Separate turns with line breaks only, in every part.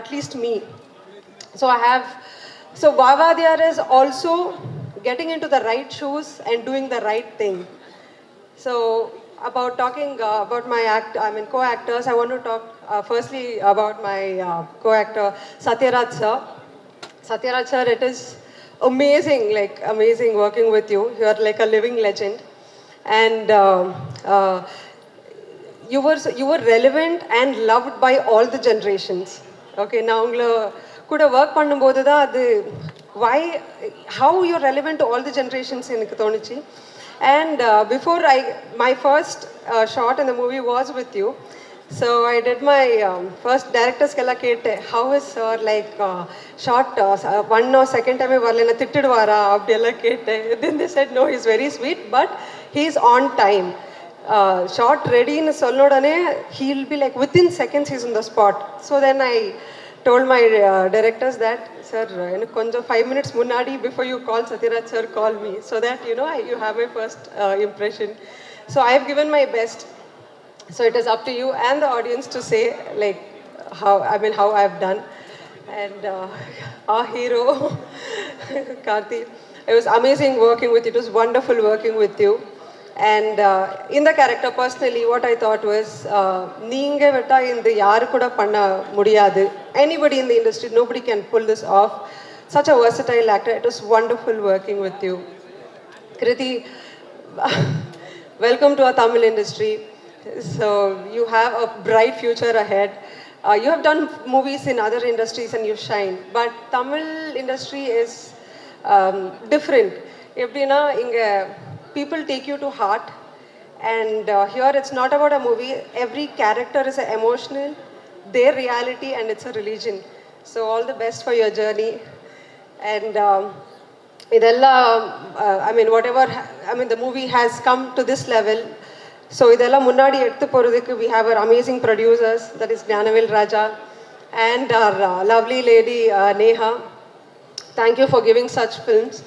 at least me. So so Vavadiyar is also getting into the right shoes and doing the right thing. So about talking about my co-actors, I want to talk firstly about my co-actor Satyaraj sir. Satyaraj sir, it is amazing, like amazing working with you. You are like a living legend, and uh, you were relevant and loved by all the generations. Okay, நான் உங்களை கூட work பண்ணும்போது தான் அது why how you're relevant to all the generations எனக்கு தோணுச்சு. And before my first shot in the movie was with you. So I did my first director's kella kette how is sir like shot one or second time varlena thittiduvara abdi ella kette. Then they said no, he's very sweet but he's on time. Shot ready in Solodane, he'll be like within seconds he's in the spot. So then I told my directors that, sir, konja 5 minutes munadi before you call Satyaraj sir, call me so that you have my first impression. So I've given my best. So it is up to you and the audience to say like how I've done. And our hero Karthi, it was amazing working with you. It was wonderful working with you. And in the character personally what I thought was neenga vetta inda yaru kuda panna mudiyadu, anybody in the industry, nobody can pull this off. Such a versatile actor. It was wonderful working with you. Kriti, welcome to our Tamil industry. So you have a bright future ahead. You have done movies in other industries and you shine, but Tamil industry is different. Eppdina inga people take you to heart, and here it's not about a movie. Every character is emotional, their reality, and it's a religion. So all the best for your journey. And idella the movie has come to this level. So idella munnadi eduthu poradhukku we have our amazing producers, that is Gnanavel Raja and our lovely lady Neha. Thank you for giving such films.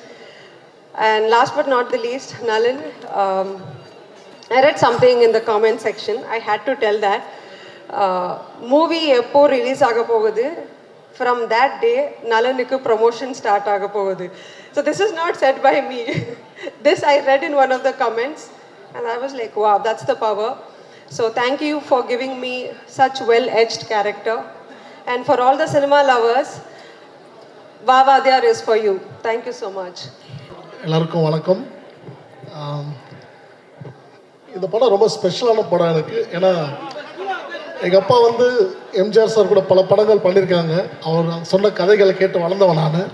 And last but not the least, Nalin, I read something in the comment section. I had to tell that. Movie eppo release agapogudhu, from that day, Nalanukku promotion start agapogudhu. So this is not said by me. This I read in one of the comments and I was like, wow, that's the power. So thank you for giving me such well-edged character. And for all the cinema lovers, Vavadiyar is for you. Thank you so much.
எல்லாருக்கும் வணக்கம். இந்த படம் ரொம்ப ஸ்பெஷலான படம் எனக்கு. ஏன்னா எங்கள் அப்பா வந்து எம்ஜிஆர் சார் கூட பல படங்கள் பண்ணியிருக்காங்க. அவர் சொன்ன கதைகளை கேட்டு வளர்ந்தவன் நான்.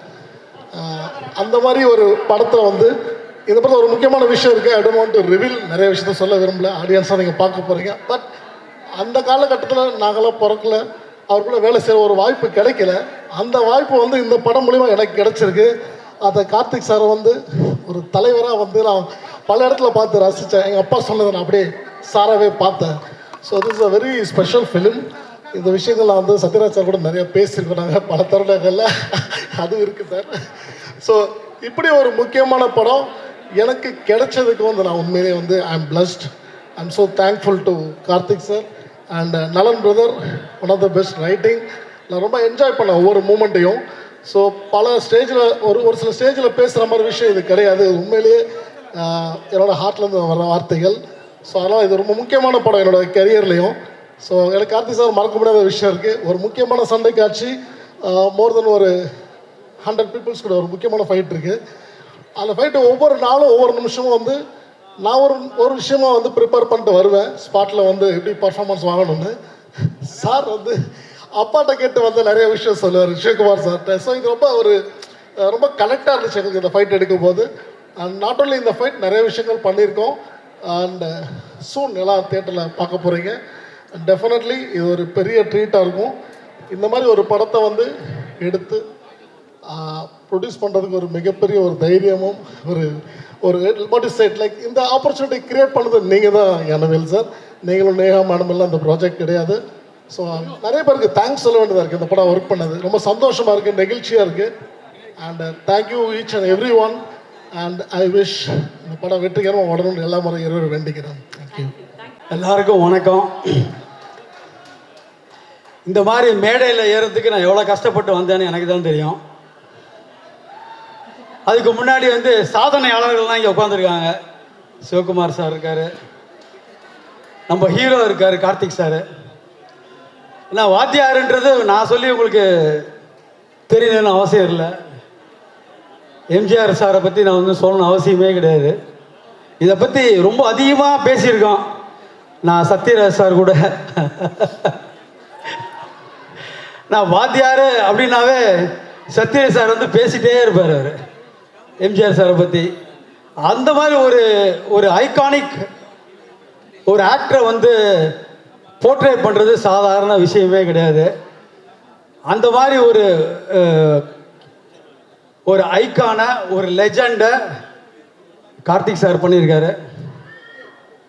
அந்த மாதிரி ஒரு படத்தில் வந்து இந்த படத்தில் ஒரு முக்கியமான விஷயம் இருக்குது. I don't want to reveal, நிறைய விஷயத்த சொல்ல விரும்பல. ஆடியன்ஸாக நீங்கள் பார்க்க போகிறீங்க. பட் அந்த காலகட்டத்தில் நாங்களாம் பிறக்கல, அவர் கூட வேலை செய்கிற ஒரு வாய்ப்பு கிடைக்கல. அந்த வாய்ப்பு வந்து இந்த படம் மூலிமா எனக்கு கிடைச்சிருக்கு. அதை கார்த்திக் சாரை வந்து ஒரு தலைவராக வந்து நான் பல இடத்துல பார்த்து ரசித்தேன். எங்கள் அப்பா சொன்னதை நான் அப்படியே சாராகவே பார்த்தேன். So this is a very special film. இந்த விஷயங்கள் நான் வந்து சத்யராஜ் சார் கூட நிறைய பேசியிருக்கோம் நாங்கள் பல தருணங்களில். அதுவும் இருக்குது சார். ஸோ இப்படி ஒரு முக்கியமான படம் எனக்கு கிடைச்சதுக்கு வந்து நான் உண்மையிலே வந்து I am blessed. I am so thankful to Karthik sir and Nalan brother. One of the best writing. நான் ரொம்ப என்ஜாய் பண்ணேன் ஒவ்வொரு மூமெண்ட்டையும். ஸோ பல ஸ்டேஜில் ஒரு சில ஸ்டேஜில் பேசுகிற மாதிரி விஷயம் இது கிடையாது. உண்மையிலேயே என்னோடய ஹார்ட்லேருந்து வர வார்த்தைகள். ஸோ அதனால் இது ரொம்ப முக்கியமான படம் என்னோடய கெரியர்லேயும். ஸோ எனக்கு கார்த்திக் சார் மறக்க முடியாத விஷயம் இருக்குது. ஒரு முக்கியமான சண்டை காட்சி, மோர் தென் ஒரு 100 பீப்புள்ஸ் கூட ஒரு முக்கியமான ஃபைட் இருக்குது. அந்த ஃபைட்டு ஒவ்வொரு நாளும் ஒவ்வொரு நிமிஷமும் வந்து நான் ஒரு விஷயமா வந்து ப்ரிப்பேர் பண்ணிட்டு வருவேன். ஸ்பாட்டில் வந்து எப்படி பர்ஃபார்மன்ஸ் வாங்கணும்னு. சார் வந்து அப்பாட்ட கேட்டு வந்து நிறைய விஷயம் சொல்லுவார் சிவகுமார் சார்கிட்ட. ஸோ இது ரொம்ப கனெக்டாக இருந்துச்சு எனக்கு இந்த ஃபைட் எடுக்கும் போது. அண்ட் நாட் ஓன்லி இந்த ஃபைட், நிறைய விஷயங்கள் பண்ணியிருக்கோம். அண்ட் சூன் எல்லாம் தேட்டரில் பார்க்க போகிறீங்க. டெஃபினெட்லி இது ஒரு பெரிய ட்ரீட்டாக இருக்கும். இந்த மாதிரி ஒரு படத்தை வந்து எடுத்து ப்ரொடியூஸ் பண்ணுறதுக்கு ஒரு மிகப்பெரிய ஒரு தைரியமும் ஒரு வாட் இஸ் செட் லைக் இந்த ஆப்பர்ச்சுனிட்டி க்ரியேட் பண்ணது நீங்கள் தான் ஞானவேல் சார். நீங்களும் நேஹா மேடம் எல்லாம் இந்த ப்ராஜெக்ட் கிடையாது. ஸோ நிறைய பேருக்கு தேங்க்ஸ் சொல்ல வேண்டியதாக இருக்குது. இந்த படம் ஒர்க் பண்ணது ரொம்ப சந்தோஷமாக இருக்குது, நெகிழ்ச்சியாக இருக்குது. And thank you each and every one. And I wish இந்த படம் வெற்றிகரமாக வரணும்னு எல்லா முறை இருவரும் வேண்டிக்கிறேன். தேங்க்யூ.
எல்லாருக்கும் வணக்கம். இந்த மாதிரி மேடையில் ஏறதுக்கு நான் எவ்வளோ கஷ்டப்பட்டு வந்தேன்னு எனக்கு தான் தெரியும். அதுக்கு முன்னாடி வந்து சாதனையாளர்கள்லாம் இங்கே உட்காந்துருக்காங்க. சிவகுமார் சார் இருக்கார், நம்ம ஹீரோ இருக்கார் கார்த்திக் சார். நான் வாத்தியாருன்றது நான் சொல்லி உங்களுக்கு தெரியணும்னு அவசியம் இல்லை. எம்ஜிஆர் சாரை பற்றி நான் வந்து சொல்லணும் அவசியமே கிடையாது. இதை பற்றி ரொம்ப அதிகமாக பேசியிருக்கோம் நான் சத்யராஜ் சார் கூட. நான் வாத்தியார் அப்படின்னாவே சத்யராஜ் சார் வந்து பேசிகிட்டே இருப்பார் அவர் எம்ஜிஆர் சாரை பற்றி. அந்த மாதிரி ஒரு ஐகானிக் ஒரு ஆக்டரை வந்து போர்ட்ரேட் பண்ணுறது சாதாரண விஷயமே கிடையாது. அந்த மாதிரி ஒரு ஐக்கான ஒரு லெஜண்டை கார்த்திக் சார் பண்ணியிருக்காரு.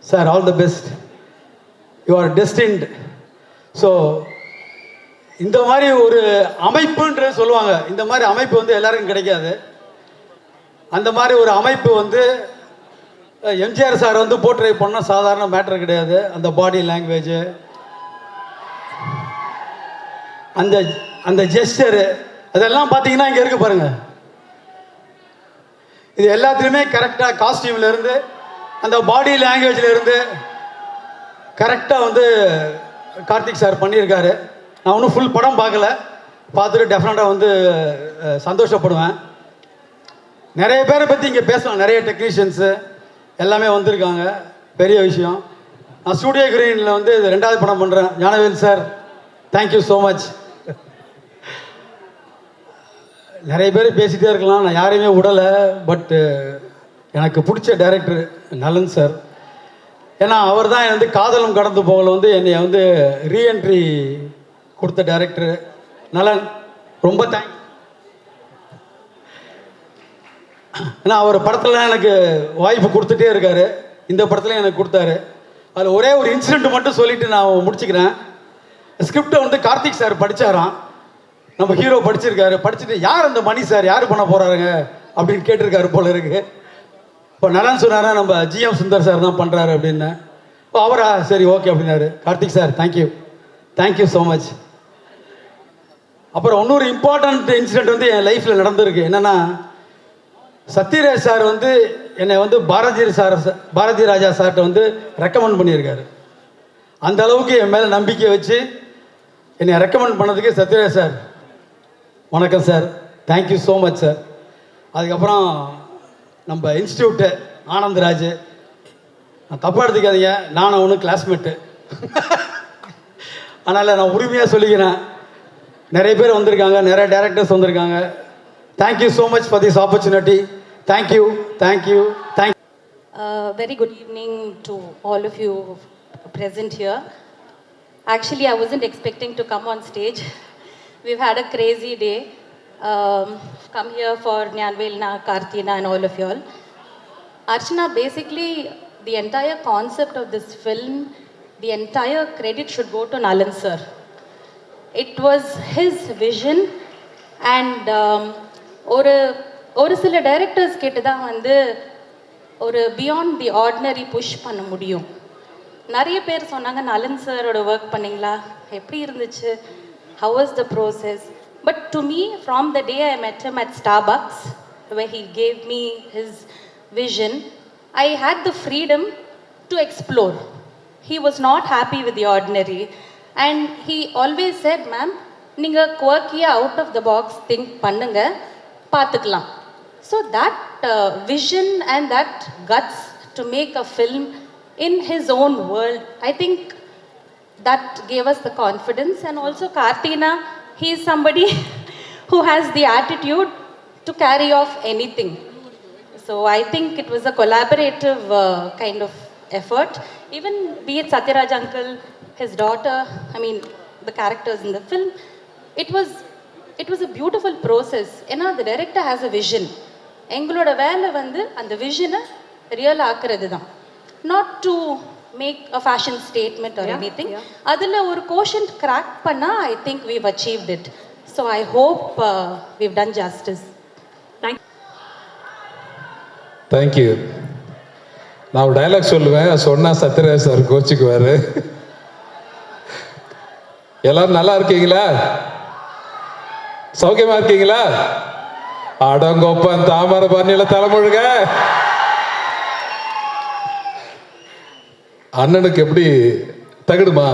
Sir, all the best, you are destined. So இந்த மாதிரி ஒரு அமைப்புன்றது சொல்லுவாங்க, இந்த மாதிரி அமைப்பு வந்து எல்லாருக்கும் கிடைக்காது. அந்த மாதிரி ஒரு அமைப்பு வந்து எம்ஜிஆர் சார் வந்து போர்ட்ரேட் பண்ண சாதாரண மேட்டர் கிடையாது. அந்த பாடி லாங்குவேஜ், அந்த அந்த ஜெஸ்டரு, அதெல்லாம் பார்த்தீங்கன்னா இங்கே இருக்கு பாருங்க. இது எல்லாத்துலேயுமே கரெக்டாக காஸ்டியூம்லேருந்து அந்த பாடி லாங்குவேஜ்லேருந்து கரெக்டாக வந்து கார்த்திக் சார் பண்ணியிருக்காரு. நான் ஒன்றும் ஃபுல் படம் பார்க்கல, பார்த்துட்டு டெஃபினட்டாக வந்து சந்தோஷப்படுவேன். நிறைய பேரை பற்றி இங்கே பேசலாம், நிறைய டெக்னீஷியன்ஸு எல்லாமே வந்திருக்காங்க, பெரிய விஷயம். நான் ஸ்டூடியோ கிரீனில் வந்து இது 2வது படம் பண்ணுறேன். Gnanavel sir, thank you so much. நிறைய பேர் பேசிகிட்டே இருக்கலாம், நான் யாரையுமே விடலை. பட்டு எனக்கு பிடிச்ச டைரக்டர் நலன் சார். ஏன்னா அவர் தான் வந்து காதலும் கடந்து போகல வந்து என்னை வந்து ரீஎன்ட்ரி கொடுத்த டைரக்டர் நலன். ரொம்ப தேங்க்ஸ். ஏன்னா அவர் படத்தில் எனக்கு வாய்ப்பு கொடுத்துட்டே இருக்காரு, இந்த படத்தில் எனக்கு கொடுத்தாரு. அதில் ஒரே ஒரு இன்சிடெண்ட் மட்டும் சொல்லிவிட்டு நான் முடிச்சுக்கிறேன். ஸ்கிரிப்டை வந்து கார்த்திக் சார் படித்தாராம், நம்ம ஹீரோ படிச்சிருக்காரு. படிச்சுட்டு யார் அந்த மணி சார், யார் பண்ண போகிறாருங்க அப்படின்னு கேட்டிருக்காரு போல இருக்கு. இப்போ நலன் சொன்னாரா, நம்ம ஜிஎம் சுந்தர் சார் தான் பண்ணுறாரு அப்படின்னு. இப்போ அவரா, சரி ஓகே அப்படின்னாரு. Karthik sir, thank you so much. அப்புறம் இன்னொரு இம்பார்ட்டண்ட் இன்சிடெண்ட் வந்து என் லைஃப்பில் நடந்திருக்கு. என்னென்னா, சத்யராஜ் சார் வந்து என்னை வந்து பாரதி ராஜா சார்கிட்ட வந்து ரெக்கமெண்ட் பண்ணியிருக்காரு. அந்த அளவுக்கு என் மேலே நம்பிக்கை வச்சு என்னை ரெக்கமெண்ட் பண்ணதுக்கு சத்யராஜ் சார் வணக்கம் sir, thank you so much sir. அதுக்கப்புறம் நம்ம இன்ஸ்டியூட்டு ஆனந்த்ராஜ், நான் தப்பாக எடுத்துக்காதீங்க, நானும் ஒன்று கிளாஸ்மேட்டு. அதனால் நான் உரிமையாக சொல்லிக்கிறேன். நிறைய பேர் வந்திருக்காங்க, நிறைய டைரக்டர்ஸ் வந்திருக்காங்க. Thank you so much for this opportunity. Thank you.
Very good evening to all of you present here. Actually, I wasn't expecting to come on stage. We've had a crazy day. Come here for Nyanvelna, Karthina and all of you all. Archana, basically, the entire concept of this film, the entire credit should go to Nalan sir. It was his vision and ஒரு சில directors கிட்ட தான் வந்து ஒரு beyond the ordinary push பண்ண முடியும். நிறைய பேர் சொன்னாங்க, நலன் சாரோட ஒர்க் பண்ணிங்களா, எப்படி இருந்துச்சு, how was the process? But to me, from the day I met him at Starbucks, where he gave me his vision, I had the freedom to explore. He was not happy with the ordinary and he always said, ma'am, நீங்க quirky out of the box think பண்ணுங்க, பார்த்துக்கலாம். So that vision and that guts to make a film in his own world, I think that gave us the confidence. And also Karthina, he is somebody who has the attitude to carry off anything. So I think it was a collaborative kind of effort. Even be it Satyaraj uncle, his daughter, I mean the characters in the film, it was a beautiful process. ஏன்னா the director has a vision. எங்களோட வேலை வந்து அந்த விஷனை real ஆக்குறது தான், not to make a fashion statement or anything. அதில் ஒரு quotient crack பண்ணால் I think we've achieved it. So I hope we've done justice.
Thank you. நான் ஒரு டைலாக் சொல்லுவேன், சொன்னால் சத்யராஜ் சார் கோச்சிக்குவார். எல்லாரும் நல்லா இருக்கீங்களா? சௌக்கியமா இருக்கீங்களா? அடங்கொப்பன் தாமரை பண்ணில தலைமுழுக. அண்ணனுக்கு எப்படி தகடுமா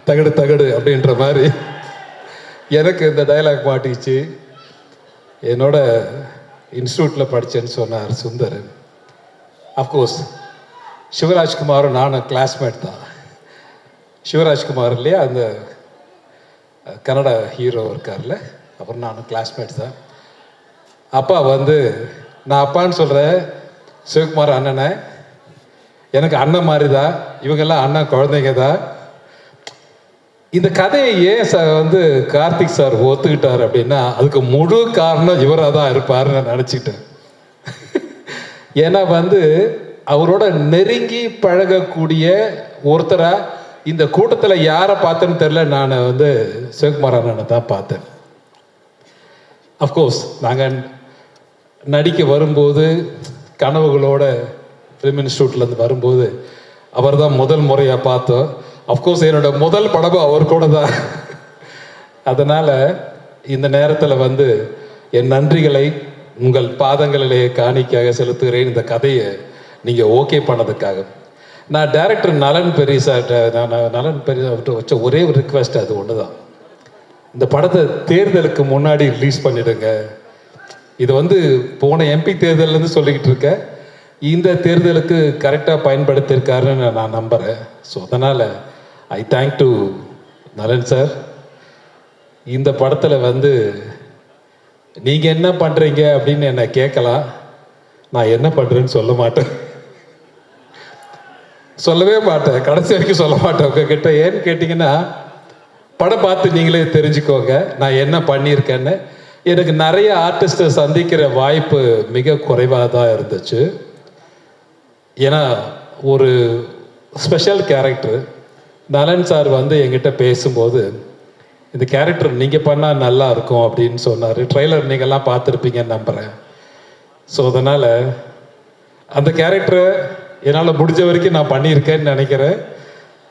தகடு தகடு அப்படின்ற மாதிரி எனக்கு இந்த டைலாக் மாட்டிச்சு. என்னோட இன்ஸ்டியூட்டில் படித்தேன்னு சொன்னார் சுந்தர். அஃப்கோர்ஸ் சிவராஜ்குமாரும் நானும் கிளாஸ்மேட் தான். சிவராஜ்குமார் இல்லையா, அந்த கன்னட ஹீரோ இருக்கார்ல, அப்புறம் நானும் கிளாஸ்மேட் தான். அப்பா வந்து நான் அப்பான்னு சொல்கிறேன், சிவகுமார் அண்ணனை எனக்கு அண்ணன் மாதிரி தான், இவங்கெல்லாம் அண்ணன் குழந்தைங்க தான். இந்த கதையை ஏன் வந்து கார்த்திக் சார் ஒத்துக்கிட்டார் அப்படின்னா, அதுக்கு முழு காரணம் இவராக தான் இருப்பார்னு நான் நினச்சிக்கிட்டேன். ஏன்னா வந்து அவரோட நெருங்கி பழகக்கூடிய ஒருத்தராக இந்த கூட்டத்தில் யாரை பார்த்தேன்னு தெரில, நான் வந்து சிவகுமார் அண்ணனை தான் பார்த்தேன். அஃப்கோர்ஸ் நாங்கள் நடிக்க வரும்போது கனவுகளோட ஃபிலிம் இன்ஸ்டியூட்லேருந்து வரும்போது அவர் தான் முதல் முறையாக பார்த்தோம். அஃப்கோர்ஸ் என்னோட முதல் படமும் அவர் கூட தான். அதனால் இந்த நேரத்தில் வந்து என் நன்றிகளை உங்கள் பாதங்களிலே காணிக்காக செலுத்துகிறேன். இந்த கதையை நீங்கள் ஓகே பண்ணதுக்காக. நான் டைரக்டர் நலன் பெரிய சார்கிட்ட நலன் பெரிய வச்ச ஒரே ஒரு ரிக்வெஸ்ட் அது ஒன்று தான். இந்த படத்தை தேர்தலுக்கு முன்னாடி ரிலீஸ் பண்ணிடுங்க. இது வந்து போன எம்பி தேர்தல்லேருந்து சொல்லிக்கிட்டு இருக்கேன், இந்த தேர்தலுக்கு கரெக்டாக பயன்படுத்தியிருக்காருன்னு நான் நம்புகிறேன். ஸோ அதனால் ஐ தேங்க் டு நலன் சார். இந்த படத்தில் வந்து நீங்கள் என்ன பண்ணுறீங்க அப்படின்னு என்னை கேட்கலாம், நான் என்ன பண்ணுறேன்னு சொல்ல மாட்டேன், சொல்லவே மாட்டேன், கடைசி வரைக்கும் சொல்ல மாட்டேன் உங்ககிட்ட. ஏன்னு கேட்டிங்கன்னா, படம் பார்த்து நீங்களே தெரிஞ்சுக்கோங்க நான் என்ன பண்ணியிருக்கேன்னு. எனக்கு நிறைய ஆர்டிஸ்ட்டை சந்திக்கிற வாய்ப்பு மிக குறைவாக தான் இருந்துச்சு. ஏன்னா ஒரு ஸ்பெஷல் கேரக்டர் நலன் சார் வந்து என்கிட்ட பேசும்போது, இந்த கேரக்டர் நீங்கள் பண்ணால் நல்லா இருக்கும் அப்படின்னு சொன்னார். ட்ரெய்லர் நீங்கள்லாம் பார்த்துருப்பீங்கன்னு நம்புகிறேன். ஸோ அதனால் அந்த கேரக்டரை என்னால் முடிஞ்ச வரைக்கும் நான் பண்ணியிருக்கேன்னு நினைக்கிறேன்.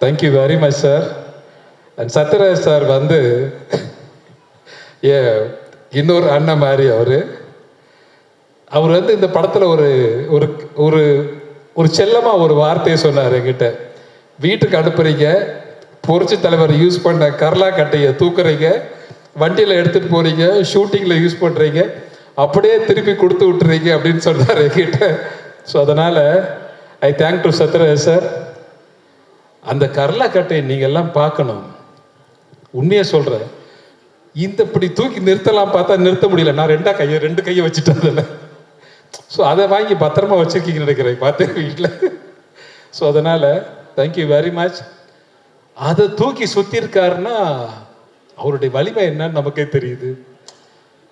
Thank you very much sir. And Sathyaraj sir வந்து இன்னொரு அண்ணன் மாதிரி அவர் வந்து இந்த படத்தில் ஒரு ஒரு ஒரு செல்லமாக ஒரு வார்த்தையை சொன்னார் என்கிட்ட. வீட்டுக்கு அனுப்புறீங்க, புரட்சி தலைவர் யூஸ் பண்ண கர்லா கட்டையை தூக்குறீங்க, வண்டியில் எடுத்துகிட்டு போகிறீங்க, ஷூட்டிங்கில் யூஸ் பண்ணுறீங்க, அப்படியே திருப்பி கொடுத்து விட்டுறீங்க அப்படின்னு சொன்னார் என்கிட்ட. ஸோ அதனால் ஐ தேங்க் டு சத்யராஜ் சார். அந்த கர்லா கட்டையை நீங்கள்லாம் பார்க்கணும். உண்மையாக சொல்கிறேன், இந்த இப்படி தூக்கி நிறுத்தலாம் பார்த்தா நிறுத்த முடியல. நான் ரெண்டு கையை வச்சுட்டேன் அதில். ஸோ அதை வாங்கி பத்திரமா வச்சுருக்கீங்கன்னு நினைக்கிறேன் பார்த்தேன் வீட்டில். ஸோ அதனால் தேங்க்யூ வெரி மச். அதை தூக்கி சுற்றிருக்காருன்னா அவருடைய வலிமை என்னன்னு நமக்கே தெரியுது.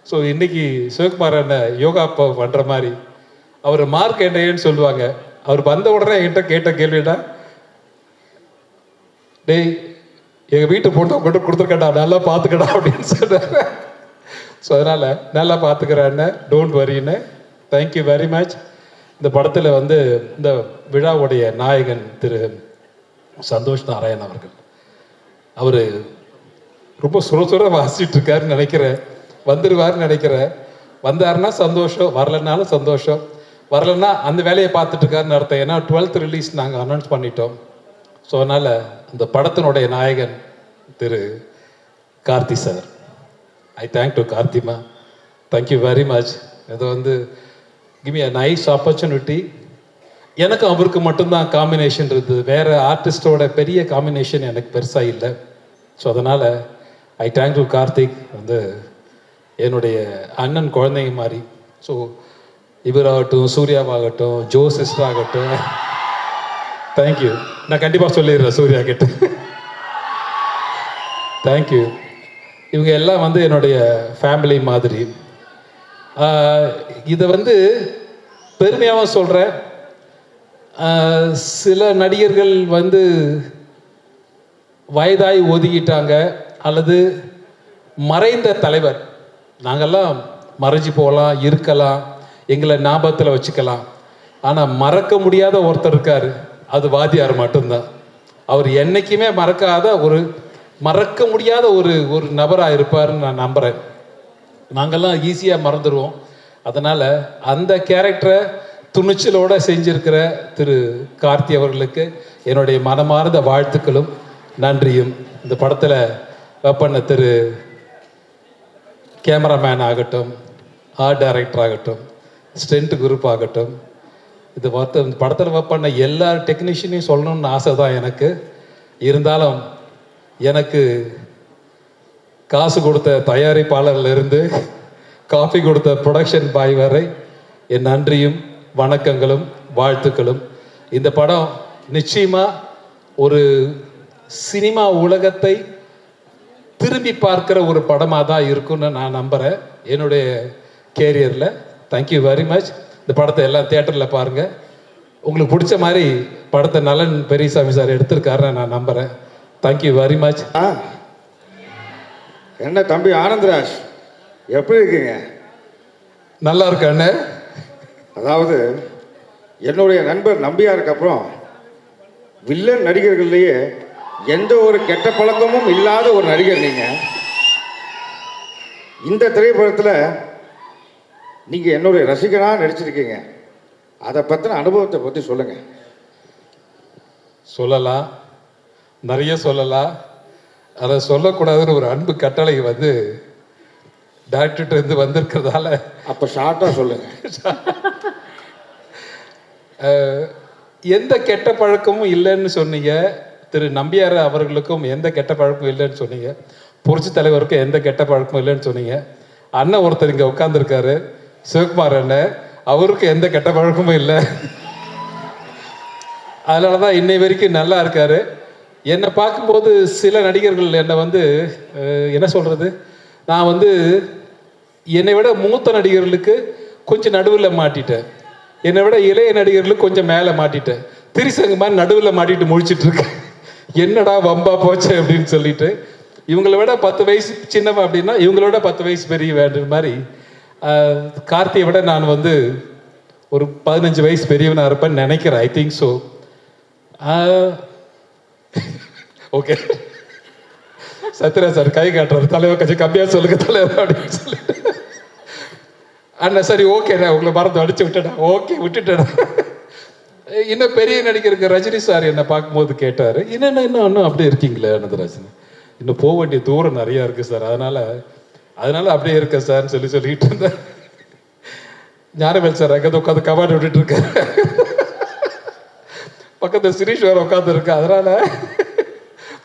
ஸோ இன்னைக்கு சிவகுமார் அண்ணன் யோகா பண்ணுற மாதிரி அவர் மார்க் என்னன்னு சொல்லுவாங்க. அவர் வந்த உடனே என்கிட்ட கேட்ட கேள்விடா, டேய் எங்கள் வீட்டு பொண்ணு உங்கள்கிட்ட கொடுத்துருக்கடா, நல்லா பார்த்துக்கடா அப்படின்னு சொன்னார். ஸோ அதனால் நல்லா பார்த்துக்கிறேன்னு, டோன்ட் வரின்னு. Thank you very much. இந்த படத்தில் வந்து இந்த விழாவுடைய நாயகன் திரு சந்தோஷ் நாராயண் அவர்கள், அவர் ரொம்ப சுர வாசிச்சுட்டு இருக்காருன்னு நினைக்கிறேன். வந்துடுவார்னு நினைக்கிறேன். வந்தாருன்னா சந்தோஷம், வரலன்னாலும் சந்தோஷம். வரலன்னா அந்த வேலையை பார்த்துட்டு இருக்காருன்னு அர்த்தம். ஏன்னா 12th ரிலீஸ் நாங்கள் அனௌன்ஸ் பண்ணிட்டோம். ஸோ அதனால் அந்த படத்தினுடைய நாயகன் திரு Karthi sir, I thank to கார்த்திமா. Thank you very much. இது வந்து give me a nice opportunity. எனக்கு அவருக்கு மட்டும்தான் காம்பினேஷன் இருந்தது, வேறு ஆர்டிஸ்டோட பெரிய காம்பினேஷன் எனக்கு பெருசாக இல்லை. ஸோ அதனால் ஐ தேங்க் டு கார்த்திக். வந்து என்னுடைய அண்ணன் குழந்தைங்க மாதிரி. ஸோ இவராகட்டும், சூர்யாவாகட்டும், ஜோ சிஸ்டர் ஆகட்டும், தேங்க்யூ. நான் கண்டிப்பாக சொல்லிடுறேன் சூர்யா கிட்ட. தேங்க்யூ. இவங்க எல்லாம் வந்து என்னுடைய ஃபேமிலி மாதிரி. இதை வந்து பெருமையாகவும் சொல்கிறேன். சில நடிகர்கள் வந்து வயதாய் ஒதுக்கிட்டாங்க, அல்லது மறைந்த தலைவர். நாங்கள்லாம் மறைஞ்சு போகலாம், இருக்கலாம், எங்களை ஞாபகத்தில் வச்சுக்கலாம். ஆனால் மறக்க முடியாத ஒருத்தர் இருக்கார், அது வாத்தியார் மட்டும்தான். அவர் என்றைக்குமே மறக்காத ஒரு மறக்க முடியாத ஒரு ஒரு நபராக இருப்பாருன்னு நான் நம்புகிறேன். நாங்கள்லாம் ஈஸியாக மறந்துடுவோம். அதனால் அந்த கேரக்டரை துணிச்சலோடு செஞ்சிருக்கிற திரு கார்த்தி அவர்களுக்கு என்னுடைய மனமார்ந்த வாழ்த்துக்களும் நன்றியும். இந்த படத்தில் பண்ண திரு கேமராமேன் ஆகட்டும், ஆர்ட் டைரக்டர் ஆகட்டும், ஸ்டென்ட் குரூப் ஆகட்டும், இது இந்த படத்தில் ஒர்க் பண்ண எல்லா டெக்னீஷியனையும் சொல்லணும்னு ஆசை தான் எனக்கு. இருந்தாலும் எனக்கு காசு கொடுத்த தயாரிப்பாளர்லேருந்து காஃபி கொடுத்த ப்ரொடக்ஷன் பாய் வரை என் நன்றியும் வணக்கங்களும் வாழ்த்துக்களும். இந்த படம் நிச்சயமாக ஒரு சினிமா உலகத்தை திரும்பி பார்க்குற ஒரு படமாக தான் இருக்குன்னு நான் நம்புகிறேன் என்னுடைய கேரியரில். Thank you very much. இந்த படத்தை எல்லாம் தியேட்டரில் பாருங்கள். உங்களுக்கு பிடிச்ச மாதிரி படத்தை நலன் பெரியசாமி சார் எடுத்திருக்காருன்னு நான் நம்புகிறேன். Thank you very much.
என்ன தம்பி ஆனந்தராஜ், எப்படி இருக்கீங்க?
நல்லா இருக்கண்ணே.
அதாவது என்னுடைய நண்பர் நம்பியாருக்கு அப்புறம் வில்லன் நடிகர்கள்லேயே எந்த ஒரு கெட்ட பழக்கமும் இல்லாத ஒரு நடிகர் நீங்கள். இந்த திரைப்படத்தில் நீங்கள் என்னுடைய ரசிகனாக நடிச்சிருக்கீங்க. அதை பற்றின அனுபவத்தை பற்றி சொல்லுங்கள்.
சொல்லலாம், நிறைய சொல்லலாம். அதை சொல்லக்கூடாதுன்னு ஒரு அன்பு கட்டளை டைரக்டர்கிட்ட இருந்து வந்திருக்கிறதால
அப்போ ஷார்ட்டாக சொல்லுங்கள்.
எந்த கெட்ட பழக்கமும் இல்லைன்னு சொன்னீங்க. திரு நம்பியார் அவர்களுக்கும் எந்த கெட்ட பழக்கமும் இல்லைன்னு சொன்னீங்க. புரட்சி தலைவருக்கும் எந்த கெட்ட பழக்கமும் இல்லைன்னு சொன்னீங்க. அண்ணன் ஒருத்தர் இங்கே உட்காந்துருக்காரு, சிவகுமார் அண்ணன், அவருக்கு எந்த கெட்ட பழக்கமும் இல்லை. அதனால தான் இன்னை வரைக்கும் நல்லா இருக்காரு. என்னை பார்க்கும்போது சில நடிகர்கள் என்னை என்ன சொல்கிறது, நான் என்னை விட மூத்த நடிகர்களுக்கு கொஞ்சம் நடுவில் மாட்டிட்டேன், என்னை விட இளைய நடிகர்களுக்கு கொஞ்சம் மேலே மாட்டிட்டேன். திரிசங்கு மாதிரி நடுவில் மாட்டிட்டு முழிச்சிட்டு இருக்கேன். என்னடா வம்பா போச்சு அப்படின்னு சொல்லிட்டு. இவங்களை விட 10 வயசு சின்னவன் அப்படின்னா இவங்களோட 10 வயசு பெரிய வேண்டுற மாதிரி கார்த்தியை விட நான் ஒரு 15 வயசு பெரியவனாக இருப்பேன்னு நினைக்கிறேன். I think so. Okay, Sathyaraj sir கை காட்டுறாரு, தலைவர் கொஞ்சம் கம்மியாக சொல்லுங்க தலைவர் அப்படின்னு சொல்லிட்டு. அண்ணா சரி ஓகேண்ணா, உங்களை மறந்து அடிச்சு விட்டேண்ணா. ஓகே விட்டுட்டேண்ணா. இன்னும் பெரிய நடிகருக்கு ரஜினி சார் என்னை பார்க்கும்போது கேட்டார், இன்னும் அப்படியே இருக்கீங்களே ஆனந்தராஜன், இன்னும் போக வேண்டிய தூரம் நிறையா இருக்குது சார், அதனால அப்படியே இருக்க சார்ன்னு சொல்லிட்டு இருந்தேன். ஞானவேல் சார் அங்கே உட்காந்து கமாண்ட் விட்டுட்டு இருக்காரு, பக்கத்தில் சிரீஷ் வேறு உட்காந்துருக்கு. அதனால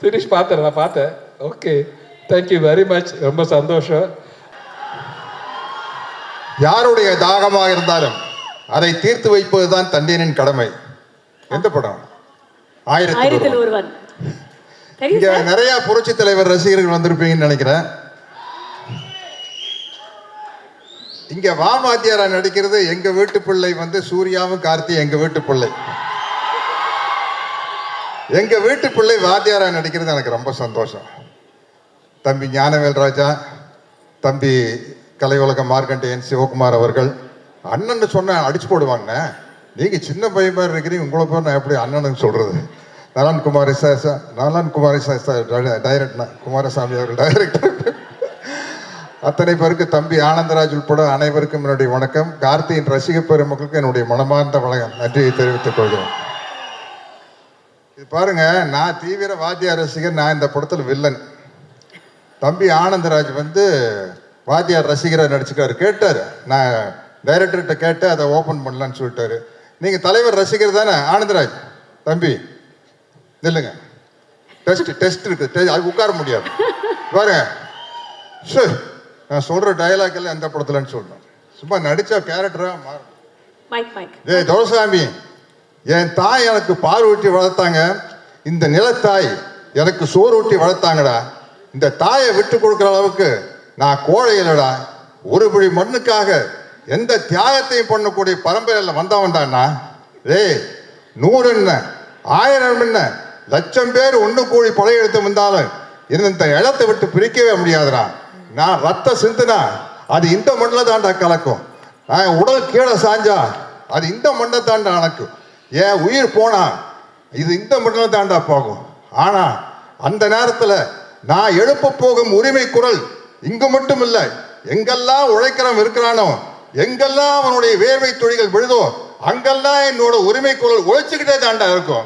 சிரீஷ் நான் பார்த்தேன். ஓகே, தேங்க்யூ வெரி மச், ரொம்ப சந்தோஷம்.
யாருடைய தாகமாக இருந்தாலும் அதை தீர்த்து வைப்பதுதான் தண்டியனின் கடமை. எந்த படம்? ஆயிரத்தில் ஒருவன். இங்க நிறைய புரட்சி தலைவர் ரசிகர்கள் வந்திருப்பீங்கன்னு நினைக்கிறேன். இங்க வாமாத்தியாரா நடிக்கிறது எங்க வீட்டு பிள்ளை சூர்யாவும் கார்த்தி எங்க வீட்டு பிள்ளை. எங்க வீட்டு பிள்ளை வாத்தியாரா நடிக்கிறது எனக்கு ரொம்ப சந்தோஷம். தம்பி ஞானவேல் ராஜா, தம்பி கலை உலக மார்க்கண்டேயன் சிவகுமார் அவர்கள் அண்ணன் சொன்ன அடிச்சு போடுவாங்க. நீங்க சின்ன பையன் மாதிரி இருக்கிறீங்க, உங்களை போய் நான் எப்படி அண்ணனுன்னு சொல்றது? நலன் குமாரி டைரக்டர் குமாரசாமி அவர்கள் டைரக்டர். அத்தனை பேருக்கு தம்பி ஆனந்தராஜ் உட்பட அனைவருக்கும் என்னுடைய வணக்கம். கார்த்தியின் ரசிக பெருமக்களுக்கு என்னுடைய மனமார்ந்த நன்றியை தெரிவித்துக் கொள்கிறேன். இது பாருங்க, நான் தீவிர வாத்தியார் ரசிகர், நான் இந்த படத்தில் வில்லன். தம்பி ஆனந்தராஜ் வாத்தியார் ரசிகராக நடிச்சுக்காரு. கேட்டார், நான் டைரக்டர்கிட்ட கேட்டு அதை ஓப்பன் பண்ணலான்னு சொல்லிட்டாரு. நீங்கள் தலைவர் ரசிகர் தானே ஆனந்தராஜ்? தம்பி இல்லைங்க, டெஸ்ட் இருக்குது, அது உட்கார முடியாது பாருங்க. நான் சொல்கிற டைலாக் எல்லாம் எந்த படத்துலன்னு சொல்லணும். சும்மா நடித்தா கேரக்டராக மாறும். துரைசாமி, என் தாய் எனக்கு பால் ஊட்டி வளர்த்தாங்க, இந்த நிலத்தாய் எனக்கு சோறு ஊட்டி வளர்த்தாங்கடா. இந்த தாயை விட்டு கொடுக்குற அளவுக்கு நான் கோழை இல்லடா. ஒரு பிடி மண்ணுக்காக எந்த தியாகத்தையும் பண்ணக்கூடிய பரம்பரையில் வந்தவன்டான்னா. 100 என்ன 1000 என்ன லட்சம் பேர் ஒன்று கூடி படையெடுத்து வந்தாலும் இந்த இடத்தை விட்டு பிரிக்கவே முடியாதுடா. நான் ரத்த சிந்துனா அது இந்த மண்ணில் தாண்டா கலக்கும். நான் உடல் கீழே சாஞ்சா அது இந்த மண்ணை தாண்டா அணக்கும். என் உயிர் போனா இது இந்த மண்ணில் தாண்டா போகும். ஆனால் அந்த நேரத்தில் நான் எழுப்ப போகும் உரிமை குரல் இங்கு மட்டும் இல்லை, எங்கெல்லாம் உழைக்கிறவன் இருக்கிறானோ, எங்கெல்லாம் அவனுடைய வேர்வை துளிகள் விழுதோ, அங்கெல்லாம் என்னோட உரிமை குரல் உழைச்சுக்கிட்டே தாண்டா இருக்கும்.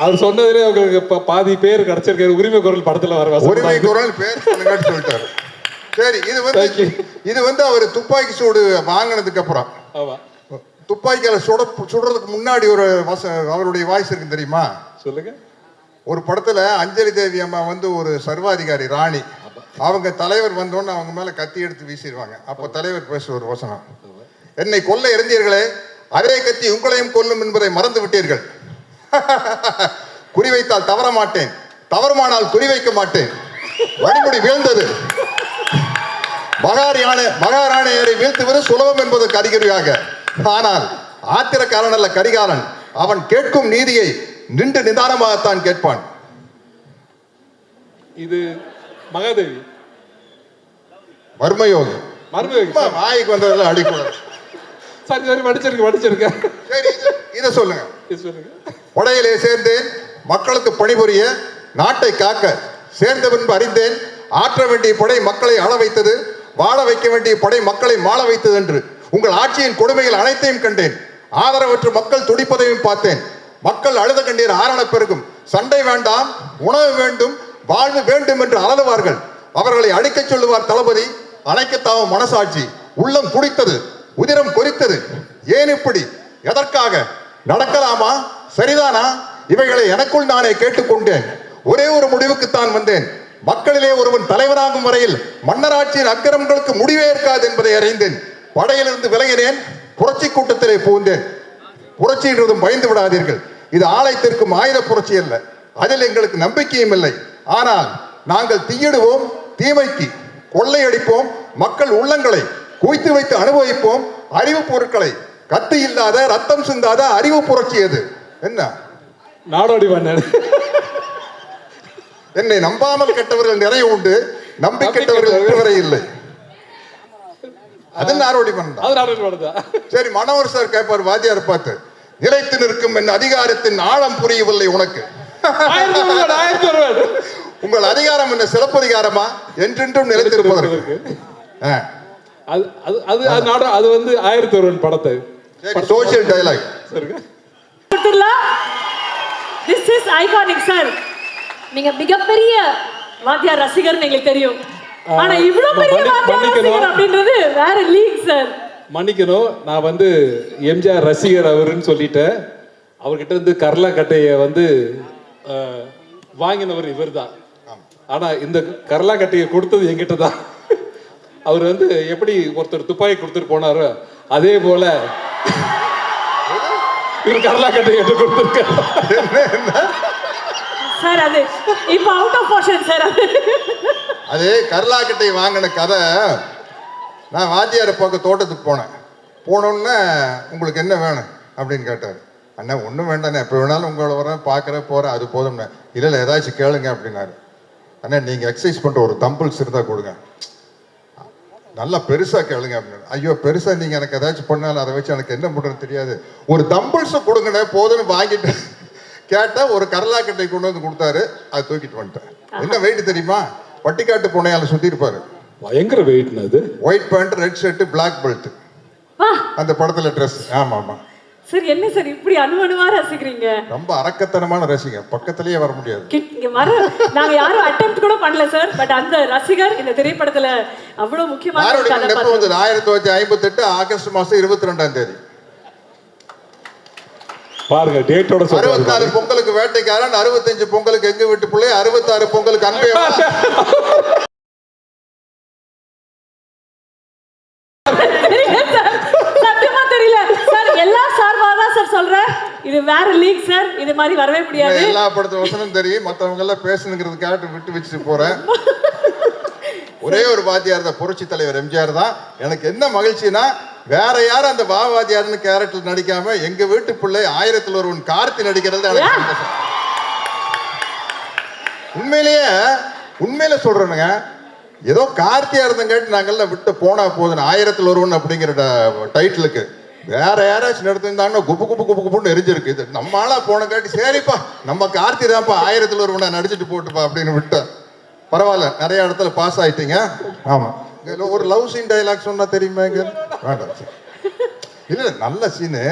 அவர் சொன்னதுலே உங்களுக்கு பாதி பேர் கிடைச்சிருக்காரு. உரிமை குரல் படத்துல வர
உரிமை குரல் பேர் சொல்லிட்டாரு. சரி, இது வந்து அவர் துப்பாக்கி சூடு வாங்கினதுக்கு அப்புறம், துப்பாக்கியால சுடுறதுக்கு முன்னாடி ஒரு அவருடைய வாய்ஸ் இருக்கு தெரியுமா?
சொல்லுங்க.
ஒரு படத்துல அஞ்சலி தேவி அம்மா வந்து ஒரு சர்வாதிகாரி ராணி, அவங்க தலைவர் வந்தோன்னு அவங்க மேல கத்தி எடுத்து வீசிடுவாங்க. அப்போ தலைவர் பேச ஒரு வசனம், என்னை கொல்ல இருந்தீர்களே, அதே கத்தி உங்களையும் கொல்லும் என்பதை மறந்து விட்டீர்கள். குறிவைத்தால் தவற மாட்டேன், தவறுமானால் குறிவைக்க மாட்டேன். வழிமுடி வீழ்ந்தது. மகாராணியரை வீழ்த்துவது சுலபம் என்பதற்கு அறிகுறியாக. ஆனால் ஆத்திரக்காரன் அல்ல கரிகாலன், அவன் கேட்கும் நீதியை நின்று நிதானமாகத்தான் கேட்பான்.
இது மகாதேவி
மர்மயோகி. வாய்க்கு வந்ததெல்லாம் அடிக்கூடாது.
சரி, படிச்சிருக்க.
சரி, இதை சொல்லுங்க. படையிலே சேர்ந்தேன் மக்களுக்கு பணிபுரிய, நாட்டை காக்க. சேர்ந்த பின்பு அறிந்தேன், ஆற்ற வேண்டிய படை மக்களை ஆள வைத்தது, வாழ வைக்க வேண்டிய படை மக்களை மாள வைத்தது என்று. உங்கள் ஆட்சியின் கொடுமைகள் அனைத்தையும் கண்டேன். ஆதரவற்ற மக்கள் துடிப்பதையும் பார்த்தேன். மக்கள் அழுத கண்ணீர் ஆரண பெருகும். சண்டை வேண்டாம், உணவு வேண்டும், வாழ்வு வேண்டும் என்று அலறுவார்கள். அவர்களை அடிக்க சொல்லுவார் தளபதி. அணைக்கத்தாவும் மனசாட்சி. உள்ளம் துடித்தது, உதிரம் கொறித்தது. ஏன் இப்படி? எதற்காக? நடக்கலாமா? சரிதானா? இவைகளை எனக்குள் நானே கேட்டுக்கொண்டேன். ஒரே ஒரு முடிவுக்குத்தான் வந்தேன். மக்களிலே ஒருவன் தலைவராகும் வரையில் மன்னராட்சியின் அக்கிரமங்களுக்கு முடிவே இருக்காது என்பதை அறிந்தேன். படையிலிருந்து விலகினேன், புரட்சி கூட்டத்திலே புகுந்தேன். புரட்சி என்றதும் பயந்து விடாதீர்கள், இது ஆலயத்திற்கும் ஆயுத புரட்சி அல்ல. அதில் எங்களுக்கு நம்பிக்கையும் இல்லை. ஆனால் நாங்கள் தீயிடுவோம், தீமைக்கு கொள்ளையடிப்போம், மக்கள் உள்ளங்களை குவித்து வைத்து அனுபவிப்போம். அறிவு பொருட்களை கத்து இல்லாத ரத்தம் சிந்தாத அறிவு புரட்சி எது? என்ன
நாடோடி மன்னர்.
என்னை நம்பாமல் கெட்டவர்கள் நிறைய உண்டு, நம்பி கெட்டவர்கள் இதுவரை இல்லை. அது நாடோடி மன்னர். சரி, மனோகர் சார் கேட்பார் வாத்தியார் பார்த்து, நிலைத்து நிற்கும் என் அதிகாரத்தின் ஆழம் புரியவில்லை உனக்கு. உங்கள் அதிகாரம் என்ன சிலப்பதிகாரமா? என்றென்றும் நிலைத்திருப்பதற்கு.
அது வந்து 1001 படத்தை
social dialogue.
This is iconic sir. நீங்க மிகப்பெரிய வாத்தியார் ரசிகர் எங்களுக்கு தெரியும். ஆனா இவ்வளவு பெரிய வாத்தியார் ரசிகர் அப்படின்றது வேற லீக் சார்.
மன்னிக்கணும், நான் வந்து எம்ஜிஆர் ரசிகர் அவருன்னு சொல்லிட்டேன். அவர்கிட்ட இருந்து கர்லா கட்டையை வந்து வாங்கினவர் இவர் தான். ஆனா இந்த கர்லா கட்டையை கொடுத்தது என்கிட்ட தான். அவர் வந்து எப்படி ஒருத்தர் துப்பாக்கி கொடுத்துட்டு போனாரோ அதே போல இவர் கர்லா கட்டையை எடுத்து கொடுத்துருக்காரு
சார். அது இப்ப அவுட் ஆஃப் போர்ஷன் சார்.
அது கர்லா கட்டை வாங்கின கதை. நான் வாத்தியாரை பார்க்க தோட்டத்துக்கு போனோன்னே உங்களுக்கு என்ன வேணும் அப்படின்னு கேட்டார். அண்ணா ஒன்றும் வேண்டாண்ணே, எப்போ வேணாலும் உங்களை வரேன், பார்க்குறேன், போகிறேன், அது போதும்ண்ணே. இல்லை ஏதாச்சும் கேளுங்க அப்படின்னாரு. அண்ணா நீங்கள் எக்ஸசைஸ் பண்ணுற ஒரு தம்பிள்ஸ் இருந்தால் கொடுங்க, நல்லா பெருசாக கேளுங்க அப்படின்னு. ஐயோ பெருசாக நீங்கள் எனக்கு ஏதாச்சும் பண்ணாலும் அதை வச்சு எனக்கு என்ன பண்ணுறதுன்னு தெரியாது, ஒரு தம்பிள்ஸை கொடுங்கண்ணே போதுன்னு வாங்கிட்டு கேட்டால் ஒரு கரலாக்கட்டை கொண்டு வந்து கொடுத்தாரு. அதை தூக்கிட்டு வந்துட்டேன். என்ன வெயிட் தெரியுமா? பட்டிக்காட்டு பூனையால் சுற்றி இருப்பாரு.
பயங்கர வெயிட். அது
white pant, red shirt, black belt. அந்த படத்துல ட்ரெஸ். ஆமா ஆமா
சார். என்ன சார் இப்படி அணுவணுவா ரசிக்கிறீங்க?
ரொம்ப அரக்கத்தனமான ரசிகர், பக்கத்திலேயே வர முடியாது.
இங்க வர நாங்க யாரும் அட்டெம்ப்ட் கூட பண்ணல சார். பட் அந்த ரசிகர் இந்த திரைப்படத்துல அவ்வளவு முக்கியமான ஒரு கதாபாத்திரம்.
1958 ஆகஸ்ட் மாசம் 22ஆம்
பாருங்க டேட்டோட சொல்றேன்.
64 பொங்கலுக்கு வேட்டைக்காரன், 65 பொங்கலுக்கு எங்க வீட்டு பிள்ளை, 66 பொங்கலுக்கு அன்பே.
சத்தியமா தெரியல சார். எல்லா சார்பாக சார் சொல்றேன், இது வேற லீக் சார். இது மாதிரி வரவே முடியாது.
எல்லா படத்து வசனம் தெரியும், மற்றவங்க எல்லாம் பேசணுங்கிறதுக்காக விட்டு வச்சுட்டு போறேன். ஒரே ஒரு வாத்தியார் தான், புரட்சி தலைவர் எம்ஜிஆர் தான். எனக்கு என்ன மகிழ்ச்சினா, வேற யாரும் அந்த வாத்தியார்னு கேரக்டர் நடிக்காம எங்க வீட்டு பிள்ளை 1001 கார்த்தி நடிக்கிறது எனக்கு சந்தோஷம். உண்மையிலே சொல்றேனுங்க, ஏதோ கார்த்தியா இருந்தங்காட்டி நாங்கெல்லாம் விட்டு போனா போதும் 1001 அப்படிங்கிற டைட்டிலுக்கு. வேற யாராச்சும் எடுத்திருந்தாங்கன்னா குப்பு குப்பு குப்பு குப்புன்னு எரிஞ்சிருக்கு. இது நம்ம ஆளா போன காட்டி சரிப்பா நம்ம கார்த்தி தான்ப்பா 1000ல் ஒருவனை நடிச்சிட்டு போட்டுப்பா அப்படின்னு விட்டேன். பரவாயில்ல, நிறைய இடத்துல பாஸ் ஆயிட்டீங்க. ஆமா, ஒரு லவ் சீன் டைலாக் சொன்னா தெரியுமா? வேண்டாம், இல்ல நல்ல சீனு.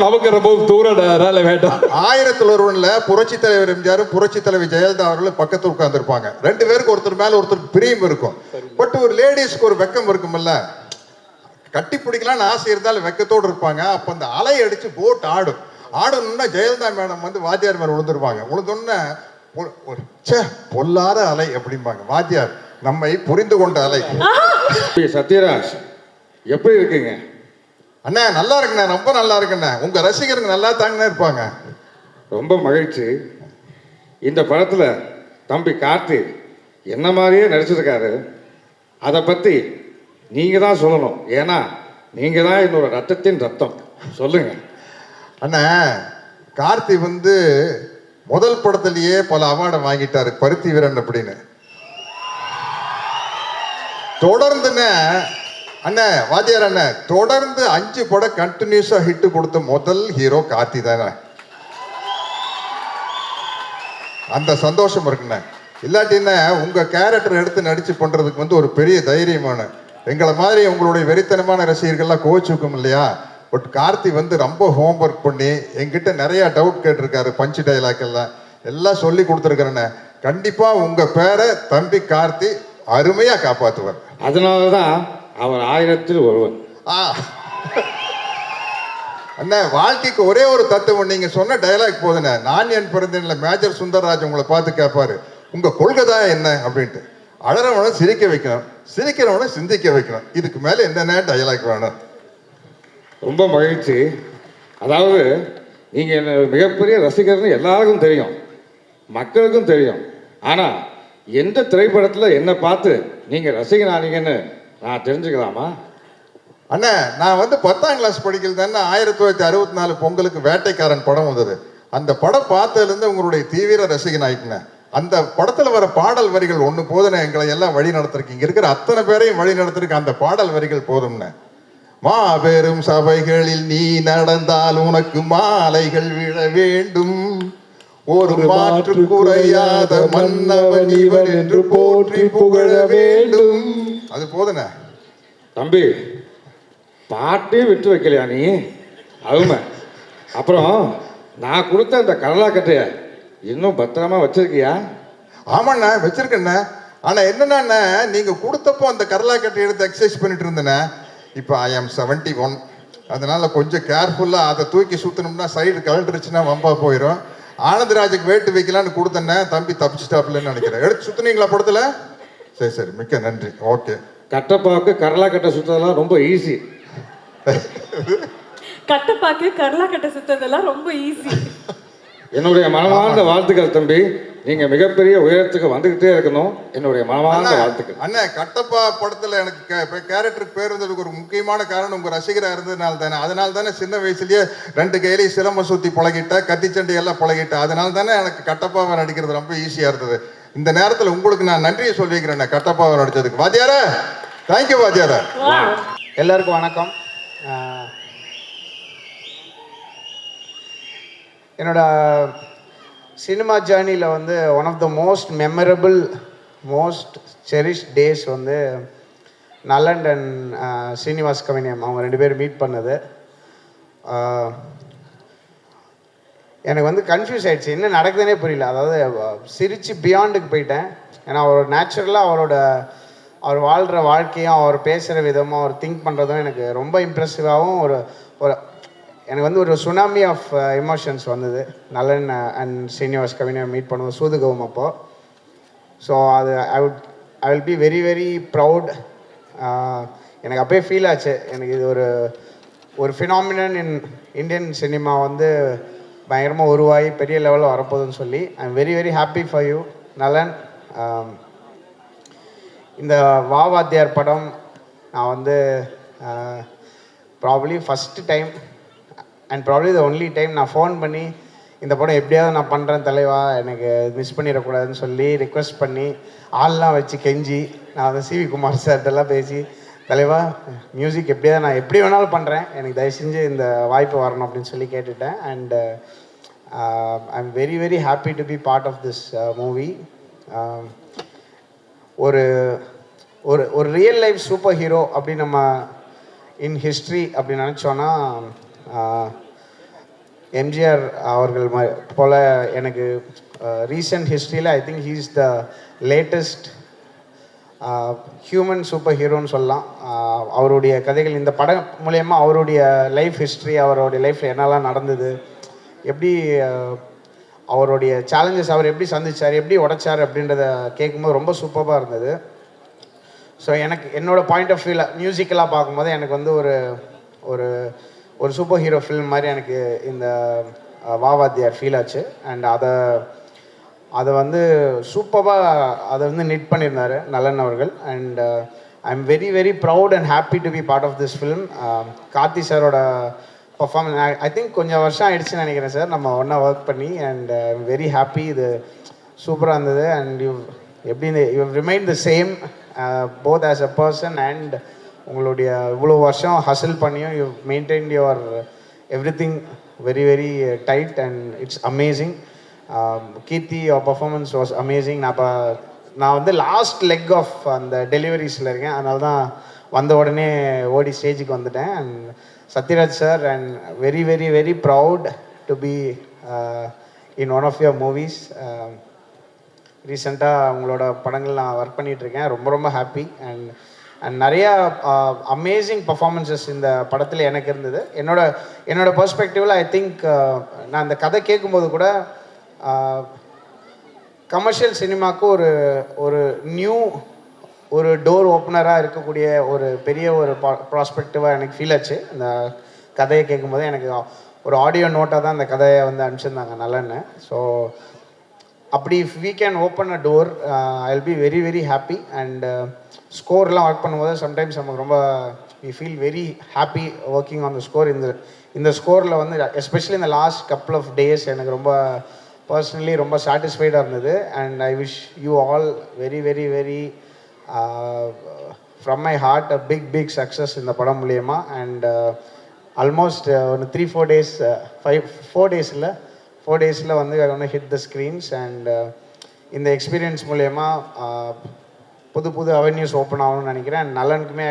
நமக்கு ரொம்ப தூரம் வேண்டாம்.
1000ல் ஒருவன்ல புரட்சி தலைவர் எம்ஜிஆரும் புரட்சி தலைவர் ஜெயலலிதா அவர்களும் பக்கத்துல உட்கார்ந்துருப்பாங்க. 2 பேருக்கு ஒருத்தர் மேல ஒருத்தருக்கு பிரியம் இருக்கும். பட் ஒரு லேடிஸ்க்கு ஒரு வெக்கம் இருக்கும்ல, கட்டி பிடிக்கலாம்னு ஆசை இருந்தாலும் வெக்கத்தோடு இருப்பாங்க. அப்ப அந்த அலை அடிச்சு போட் ஆடணும்னா ஜெயலலிதா மேடம் வந்து வாத்தியார் மேல விழுந்துருப்பாங்க. விழுந்தோன்னே பொல்லாத அலை அப்படிம்பாங்க. வாத்தியார் நம்மை புரிந்து கொண்ட அலை.
சத்யராஜ் எப்படி இருக்குங்க?
அண்ணா நல்லா இருக்குண்ணே, ரொம்ப நல்லா இருக்குண்ணே. உங்க ரசிகருங்க நல்லா தாங்கண்ணே இருப்பாங்க.
ரொம்ப மகிழ்ச்சி. இந்த படத்துல தம்பி கார்த்தி என்ன மாதிரியே நடிச்சிருக்காரு. அதை பத்தி நீங்க தான் சொல்லணும். ஏன்னா நீங்க தான் என்னோட ரத்தத்தின் ரத்தம். சொல்லுங்க
அண்ணா. கார்த்தி வந்து முதல் படத்திலேயே பல அவார்டை வாங்கிட்டாரு, பருத்தி வீரன் அப்படின்னு. தொடர்ந்துன்னு அண்ணா வாத்தியார் அண்ணா தொடர்ந்து 5 படம் கண்டினியூஸா ஹிட் கொடுத்த முதல் ஹீரோ கார்த்தி தானே. அந்த சந்தோஷம் இருக்குண்ணே. இல்லாட்டின்னா உங்க கேரக்டர் எடுத்து நடிச்சு பண்றதுக்கு வந்து ஒரு பெரிய தைரியமான, எங்களை மாதிரி உங்களுடைய வெறித்தனமான ரசிகர்கள்லாம் கோச்சுக்கும் இல்லையா. பட் கார்த்தி வந்து ரொம்ப ஹோம்ஒர்க் பண்ணி எங்கிட்ட நிறைய டவுட் கேட்டிருக்காரு. பஞ்சு டைலாக் எல்லாம் சொல்லி கொடுத்துருக்கிறேண்ணே. கண்டிப்பா உங்க பேரை தம்பி கார்த்தி அருமையா காப்பாற்றுவார்.
அதனாலதான் அவர் 1000ல் ஒருவன்.
அண்ணா வாழ்க்கைக்கு ஒரே ஒரு தத்துவம், நீங்க சொன்ன டைலாக் போதுண்ணே. நான் என் பிறந்தேன்ல மேஜர் சுந்தர்ராஜ் உங்களை பார்த்து கேட்பாரு, உங்க கொள்கை தான் என்ன அப்படின்ட்டு. அழறவனை சிரிக்க வைக்கணும், சிரிக்கிறவனை சிந்திக்க வைக்கணும். இதுக்கு மேல என்னென்ன டைலாக் வேணும்?
ரொம்ப மகிழ்ச்சி. அதாவது நீங்க என்ன மிகப்பெரிய ரசிகர்னு எல்லாருக்கும் தெரியும், மக்களுக்கும் தெரியும். ஆனா எந்த திரைப்படத்துல என்ன பார்த்து நீங்க ரசிகனானீங்கன்னு நான் தெரிஞ்சுக்கலாமா?
அண்ணா நான் வந்து 10ஆம் கிளாஸ் படிக்கிறது தானே 1964 பொங்கலுக்கு வேட்டைக்காரன் படம் வந்தது. அந்த படம் பார்த்ததுலேருந்து உங்களுடைய தீவிர ரசிகன் ஆயிட்டுனேன். அந்த படத்துல வர பாடல் வரிகள் ஒன்று போதுண்ணே, எங்களை எல்லாம் வழி நடத்திருக்கு. இங்க இருக்கிற அத்தனை பேரையும் வழி நடத்திருக்கு அந்த பாடல் வரிகள் போதும்னே. மாபெரும் சபைகளில் நீ நடந்தால் உனக்கு மாலைகள் விழ வேண்டும், ஒரு மாற்று குறையாத மன்னவன் இவன் என்று போற்றி புகழ வேண்டும். அது போதுண்ணே.
தம்பி பாட்டையும் விட்டு வைக்கலையா நீ? அருமை. அப்புறம் நான் கொடுத்த அந்த கடலாக்கட்டைய இன்னும் பத்திரமா வச்சிருக்கியா?
ஆமாண்ணா வச்சிருக்கேண்ணே. ஆனா என்னன்னா நீங்க கொடுத்தப்போ அந்த கடலாக்கட்டை எடுத்து எக்ஸசைஸ் பண்ணிட்டு இருந்தேண்ணே. இப்போ I am 71, அதனால கொஞ்சம் கேர்ஃபுல்லா அதை தூக்கி சுத்தணும்னா சைடு கழண்டுருச்சுன்னா வம்பா போயிடும். ஆனந்தராஜுக்கு வேட்டு வைக்கலான்னு கொடுத்தேன்னே, தம்பி தப்பிச்சுட்டாப்லன்னு நினைக்கிறேன். எடுத்து சுத்தினீங்களா படத்துல? சரி சரி, மிக்க நன்றி. ஓகே.
கட்டப்பாவுக்கு கடலாக்கட்டை சுத்ததெல்லாம் ரொம்ப ஈஸி.
கட்டப்பாக்கு கரலாக்கட்டை சுத்ததெல்லாம் ரொம்ப ஈஸி.
என்னுடைய மனமார்ந்த வாழ்த்துக்கள் தம்பி. நீங்க மிகப்பெரிய உயரத்துக்கு வந்துகிட்டே இருக்கணும். என்னுடைய மனமார்ந்த வாழ்த்துக்கள்.
அண்ணா கட்டப்பா படத்துல எனக்கு கேரக்டருக்கு பேர் இருந்ததுக்கு ஒரு முக்கியமான காரணம் உங்க ரசிகரா இருந்ததுனால தானே. அதனால தானே சின்ன வயசுலயே 2 கையிலையும் சிலம்ப சுத்தி பழகிட்ட, கத்திச்சண்டை எல்லாம் பழகிட்ட. அதனால தானே எனக்கு கட்டப்பாவை நடிக்கிறது ரொம்ப ஈஸியா இருந்தது. இந்த நேரத்தில் உங்களுக்கு நான் நன்றியை சொல்லிக்கிறேன் கட்டப்பாவை நடிச்சதுக்கு. வாத்தியாரா தேங்க்யூ. வாத்தியாரா
எல்லாருக்கும் வணக்கம். என்னோட சினிமா ஜேர்னியில் வந்து one of the most memorable most cherish days வந்து நலன் அண்ட் ஸ்ரீனிவாஸ் கவினியம் அவங்க 2 பேரும் மீட் பண்ணது. எனக்கு வந்து கன்ஃபியூஸ் ஆகிடுச்சு, என்ன நடக்குதுன்னே புரியல. அதாவது சிரித்து பியாண்டுக்கு போயிட்டேன். ஏன்னா அவர் நேச்சுரலாக அவர் வாழ்கிற வாழ்க்கையும் அவர் பேசுகிற விதமும் அவர் திங்க் பண்ணுறதும் எனக்கு ரொம்ப இம்ப்ரெசிவாகவும் ஒரு எனக்கு வந்து ஒரு சுனாமி ஆஃப் எமோஷன்ஸ் வந்தது நலன் அண்ட் ஸ்ரீனிவாஸ் கவினியம் மீட் பண்ணுவோம் சூதுகவும் அப்போது. ஸோ அது ஐ will be very very proud. எனக்கு அப்போயே ஃபீல் ஆச்சு, எனக்கு இது ஒரு ஃபினாமினன் இன் இந்தியன் சினிமா வந்து பயங்கரமாக உருவாகி பெரிய லெவலில் வரப்போகுதுன்னு சொல்லி ஐ am very very happy for you நலன். இந்த வாத்தியார் படம் நான் வந்து probably first time and probably the only time நான் ஃபோன் பண்ணி இந்த படம் எப்படியாவது நான் பண்ணுறேன் தலைவா, எனக்கு மிஸ் பண்ணிடக்கூடாதுன்னு சொல்லி ரிக்வெஸ்ட் பண்ணி ஆள்லாம் வச்சு கெஞ்சி நான் வந்து சிவி குமார் சார்ட்டெல்லாம் பேசி தலைவா மியூசிக் எப்படியா நான் எப்படி வேணாலும் பண்ணுறேன், எனக்கு தயவு செஞ்சு இந்த வாய்ப்பு வரணும் அப்படின்னு சொல்லி கேட்டுட்டேன். And I am very very happy to be part of this movie. ஒரு ஒரு ஒரு ரியல் லைஃப் சூப்பர் ஹீரோ அப்படி நம்ம இன் ஹிஸ்ட்ரி அப்படி நினச்சோன்னா எம்ஜிஆர் அவர்கள் போல் எனக்கு ரீசெண்ட் ஹிஸ்ட்ரியில் I think he is the latest human super ஹீரோன்னு சொல்லலாம். அவருடைய கதைகள் இந்த படம் மூலயமா அவருடைய லைஃப் ஹிஸ்ட்ரி, அவருடைய லைஃப்பில் என்னெல்லாம் நடந்தது, எப்படி அவருடைய சேலஞ்சஸ் அவர் எப்படி சந்திச்சார், எப்படி உடைச்சார் அப்படின்றத கேட்கும்போது ரொம்ப சூப்பராக இருந்தது. ஸோ எனக்கு என்னோடய பாயிண்ட் ஆஃப் வியூவில் மியூசிக்கலாக பார்க்கும்போது எனக்கு வந்து ஒரு ஒரு ஒரு சூப்பர் ஹீரோ ஃபில்ம் மாதிரி எனக்கு இந்த வாவாத்தியார் ஃபீல் ஆச்சு. அண்ட் அதை வந்து சூப்பராக அதை வந்து நிட் பண்ணியிருந்தார் நலன் அவர்கள். And I am very very proud and happy to be part of this film. Karthi சாரோட பர்ஃபார்மன்ஸ் ஐ திங்க் கொஞ்சம் வருஷம் ஆயிடுச்சுன்னு நினைக்கிறேன் சார் நம்ம ஒன்றா ஒர்க் பண்ணி. And I am very happy, இது சூப்பராக இருந்தது. அண்ட் எப்படி you remain the same both as a person and உங்களுடைய இவ்வளோ வருஷம் ஹசில் பண்ணியும் you maintain your everything very very tight and it's amazing. Keerthi your performance was amazing. நான் வந்து லாஸ்ட் லெக் ஆஃப் அந்த டெலிவரிஸில் இருக்கேன், அதனால தான் வந்த உடனே ஓடி ஸ்டேஜுக்கு வந்துட்டேன். And Sathyaraj sir, and very very very proud to be in one of your movies. ரீசெண்டாக உங்களோட படங்கள் நான் ஒர்க் பண்ணிகிட்ருக்கேன், ரொம்ப ரொம்ப ஹாப்பி. அண்ட் நிறையா அமேசிங் பர்ஃபார்மன்ஸஸ் இந்த படத்தில் எனக்கு இருந்தது. என்னோட பெர்ஸ்பெக்டிவில் ஐ திங்க் நான் அந்த கதை கேட்கும்போது கூட கமர்ஷியல் சினிமாவுக்கு ஒரு நியூ ஒரு டோர் ஓப்பனராக இருக்கக்கூடிய ஒரு பெரிய ஒரு ப்ராஸ்பெக்டிவாக எனக்கு ஃபீல் ஆச்சு. இந்த கதையை கேட்கும்போது எனக்கு ஒரு ஆடியோ நோட்டாக தான் அந்த கதையை வந்து அனுப்பிச்சிருந்தாங்க நல்லன்னு. ஸோ அப்படி if we can open a door I will be very very happy. And ஸ்கோர்லாம் ஒர்க் பண்ணும்போது சம்டைம்ஸ் நமக்கு ரொம்ப we feel very happy working on the score. இந்த ஸ்கோரில் வந்து எஸ்பெஷலி இந்த லாஸ்ட் கப்புள் ஆஃப் டேஸ் எனக்கு ரொம்ப பர்சனலி ரொம்ப சாட்டிஸ்ஃபைடாக இருந்தது. And I wish you all very very very from my heart a big success இந்த படம் மூலியமாக. அண்ட் ஆல்மோஸ்ட் ஒரு 3-4 டேஸ் 4 டேஸில் வந்து I want to hit the screens. And இந்த எக்ஸ்பீரியன்ஸ் மூலயமா புது அவென்யூஸ் ஓப்பன் ஆகணும்னு நினைக்கிறேன். அண்ட் நலனுக்குமே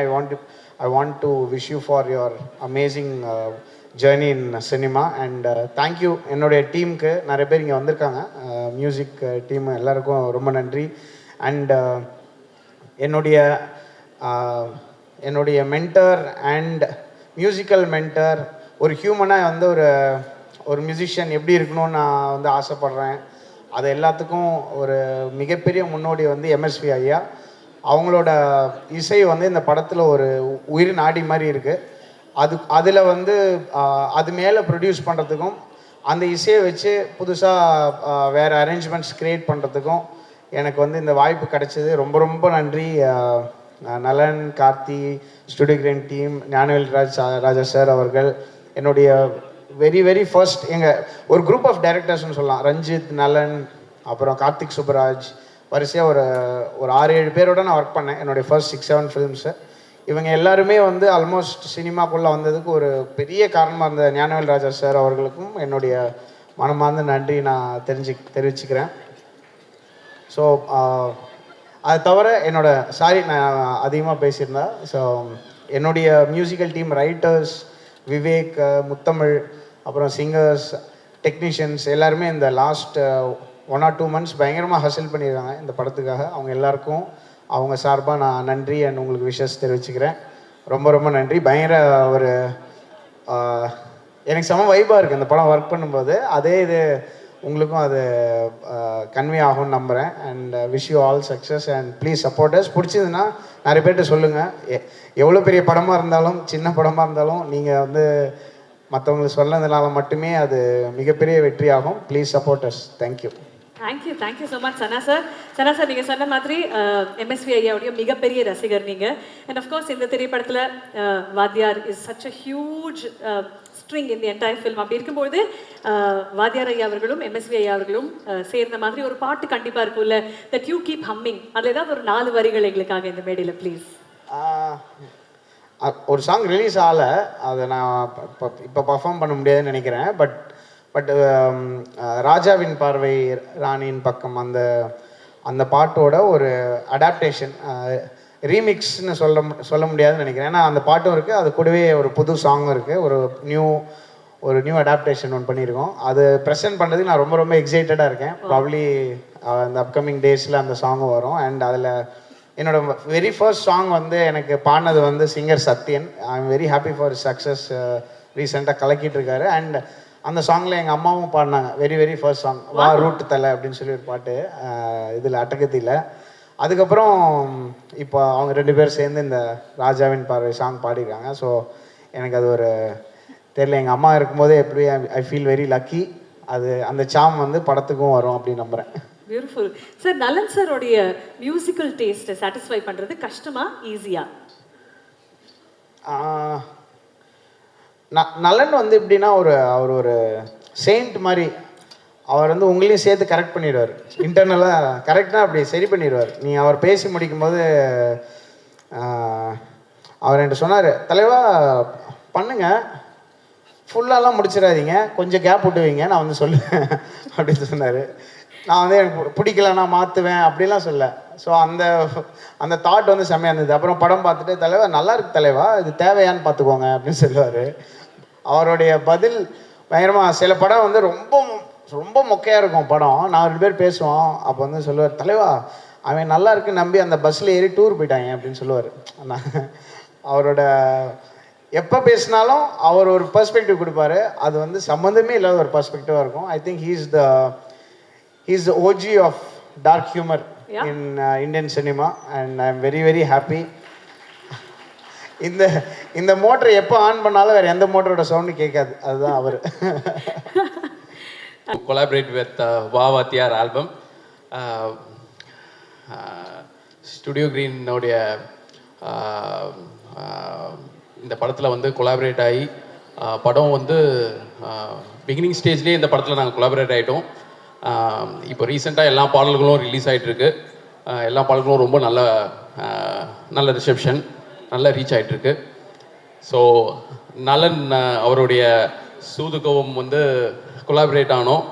I want to wish you for your amazing journey in cinema. And thank you என்னுடைய டீமுக்கு, நிறைய பேர் இங்கே வந்திருக்காங்க, மியூசிக் டீம் எல்லாருக்கும் ரொம்ப நன்றி. அண்ட் என்னுடைய மென்டர் அண்ட் மியூசிக்கல் மென்டர், ஒரு ஹியூமனாக வந்து ஒரு மியூசிஷியன் எப்படி இருக்கணும்னு நான் வந்து ஆசைப்பட்றேன். அது எல்லாத்துக்கும் ஒரு மிகப்பெரிய முன்னோடி வந்து எம்எஸ்வி ஐயா. அவங்களோட இசை வந்து இந்த படத்தில் ஒரு உயிர் நாடி மாதிரி இருக்குது. அதில் வந்து அது மேலே ப்ரொடியூஸ் பண்ணுறதுக்கும் அந்த இசையை வச்சு புதுசாக வேறு அரேஞ்ச்மெண்ட்ஸ் க்ரியேட் பண்ணுறதுக்கும் எனக்கு வந்து இந்த வாய்ப்பு கிடைச்சது. ரொம்ப ரொம்ப நன்றி நலன், கார்த்தி, ஸ்டுடியோ கிரேன் டீம், ஞானவேல் ராஜா சார் அவர்கள், என்னுடைய வெரி வெரி ஃபர்ஸ்ட் ஒரு குரூப் ஆஃப் டைரக்டர்ஸ்னு சொல்லலாம். ரஞ்சித், நலன், அப்புறம் கார்த்திக் சுப்பராஜ், வரிசையாக ஒரு 6-7 பேரோட நான் ஒர்க் பண்ணேன் என்னுடைய ஃபர்ஸ்ட் 6-7 ஃபிலிம்ஸு. இவங்க எல்லாருமே வந்து ஆல்மோஸ்ட் சினிமாக்குள்ளே வந்ததுக்கு ஒரு பெரிய காரணமாக இருந்த ஞானவேல் ராஜா சார் அவர்களுக்கும் என்னுடைய மனமார்ந்த நன்றி நான் தெரிவிச்சுக்கிறேன். ஸோ அது தவிர நான் அதிகமாக பேசியிருந்தேன். ஸோ என்னுடைய மியூசிக்கல் டீம் ரைட்டர்ஸ் விவேக், முத்தமிழ், அப்புறம் சிங்கர்ஸ், டெக்னீஷியன்ஸ் எல்லாருமே இந்த லாஸ்ட் 1 or 2 months பயங்கரமாக ஹசில் பண்ணியிருக்காங்க இந்த படத்துக்காக. அவங்க எல்லாருக்கும் அவங்க சார்பாக நான் நன்றி அண்ட் உங்களுக்கு விஷஸ் தெரிவிச்சுக்கிறேன். ரொம்ப ரொம்ப நன்றி. பயங்கர ஒரு எனக்கு செம வைப்பாக இருக்குது இந்த படம் ஒர்க் பண்ணும்போது. அதே இது உங்களுக்கும் அது கன்வே ஆகும்னு நம்புகிறேன். And wish you all success and please support as. பிடிச்சதுன்னா நிறைய பேர்கிட்ட சொல்லுங்கள். எவ்வளோ பெரிய படமாக இருந்தாலும் சின்ன படமாக இருந்தாலும் நீங்கள் வந்து மற்றவங்களுக்கு சொன்னதுனால மட்டுமே அது மிகப்பெரிய வெற்றியாகும். Please support us. Thank you.
Thank you so much Sana sir. Sana sir, நீங்கள் சொன்ன மாதிரி எம்எஸ்வி ஐயாவுடைய மிகப்பெரிய ரசிகர் நீங்கள். அண்ட் அஃப்கோர்ஸ் இந்த திரைப்படத்தில் வாத்தியார் is such a huge string in the entire film. அப்படி இருக்கும்போது வாத்தியார் ஐயா அவர்களும் எம்எஸ்வி ஐயா அவர்களும் சேர்ந்த மாதிரி ஒரு பாட்டு கண்டிப்பாக இருக்கும்ல, தட் யூ கீப் ஹம்மிங். அதில் ஏதாவது ஒரு 4 வரிகள் எங்களுக்காக இந்த மேடையில் ப்ளீஸ்.
ஒரு சாங் ரிலீஸ் ஆகலை, அதை நான் இப்போ பர்ஃபார்ம் பண்ண முடியாதுன்னு நினைக்கிறேன். பட் ராஜாவின் பார்வை ராணியின் பக்கம் அந்த பாட்டோட ஒரு அடாப்டேஷன், ரீமிக்ஸ்னு சொல்ல முடியாதுன்னு நினைக்கிறேன். ஏன்னா அந்த பாட்டும் இருக்குது, அது கூடவே ஒரு புது சாங்கும் இருக்குது, ஒரு நியூ அடாப்டேஷன் ஒன்று பண்ணியிருக்கோம். அது ப்ரெசென்ட் பண்ணுறதுக்கு நான் ரொம்ப ரொம்ப எக்ஸைட்டடாக இருக்கேன். ப்ராப்ளி அந்த அப்கமிங் டேஸில் அந்த சாங்கும் வரும். அண்ட் அதில் என்னோட வெரி ஃபர்ஸ்ட் சாங் வந்து எனக்கு பாடினது வந்து singer Sathyan. I am very happy for success. ரீசெண்டாக கலக்கிட்டு இருக்காரு. அண்ட் அந்த சாங்கில் எங்கள் அம்மாவும் பாடினாங்க, வெரி ஃபர்ஸ்ட் சாங் வா ரூட்டு தலை அப்படின்னு சொல்லி ஒரு பாட்டு இதில் அட்டகத்தியில். அதுக்கப்புறம் இப்போ அவங்க 2 பேர் சேர்ந்து இந்த ராஜாவின் பார்வை சாங் பாடிருக்காங்க. ஸோ எனக்கு அது ஒரு தெரியல, எங்கள் அம்மா இருக்கும்போதே எப்படி ஐ ஃபீல் வெரி லக்கி. அது அந்த சாம் வந்து படத்துக்கும் வரும் அப்படின்னு நம்புகிறேன்.
Beautiful sir. நலன் சாரோடைய மியூசிக்கல் டேஸ்ட்டை சாட்டிஸ்ஃபை பண்ணுறது கஷ்டமா ஈஸியா?
நலன் வந்து எப்படின்னா அவர் ஒரு செயின்ட் மாதிரி. அவர் வந்து உங்களையும் சேர்த்து கரெக்ட் பண்ணிடுவார். இன்டர்னலாக கரெக்டாக அப்படி சரி பண்ணிடுவார். அவர் பேசி முடிக்கும்போது அவர் என்கிட்ட சொன்னார், தலைவா பண்ணுங்க, ஃபுல்லாலாம் முடிச்சிடாதீங்க, கொஞ்சம் கேப் விட்டுவீங்க, நான் வந்து சொல்லுவேன் அப்படின்னு சொன்னார். நான் வந்து எனக்கு பிடிக்கலன்னா மாற்றுவேன் அப்படிலாம் சொல்ல. ஸோ அந்த தாட் வந்து செம்மையாக இருந்தது. அப்புறம் படம் பார்த்துட்டு, தலைவா நல்லா இருக்கு தலைவா, இது தேவையான்னு பார்த்துக்கோங்க அப்படின்னு சொல்லுவார். அவருடைய பதில் பயங்கரமாக. சில படம் வந்து ரொம்ப மொக்கையாக இருக்கும் படம், நான் 2 பேர் பேசுவோம், அப்போ வந்து சொல்லுவார், தலைவா அவன் நல்லா இருக்குன்னு நம்பி அந்த பஸ்ஸில் ஏறி டூர் போயிட்டாங்க அப்படின்னு சொல்லுவார். அவரோட எப்போ பேசினாலும் அவர் ஒரு பெர்ஸ்பெக்டிவ் கொடுப்பாரு. அது வந்து சம்மந்தமே இல்லாத ஒரு பெர்ஸ்பெக்டிவாக இருக்கும். I think he is the OG of dark humour in Indian cinema. And I am very happy. இந்த மோட்டரை எப்போ ஆன் பண்ணாலும் வேறு எந்த மோட்டரோட சவுண்டு கேட்காது, அதுதான் அவர்.
collaborate with Vaa Vaathiyaar album. Studio Green உடைய இந்த படத்தில் வந்து கொலாபரேட் ஆகி படம் வந்து பிகினிங் ஸ்டேஜ்லேயே இந்த படத்தில் நாங்கள் கொலாபரேட் ஆகிட்டோம். இப்போ ரீசெண்டாக எல்லா பாடல்களும் ரிலீஸ் ஆகிட்டுருக்கு. எல்லா பாடல்களும் ரொம்ப நல்ல ரிசெப்ஷன், நல்ல ரீச் ஆகிட்டுருக்கு. ஸோ நலன் அவருடைய சூதுகவும் வந்து கொலாபரேட் ஆனோம்.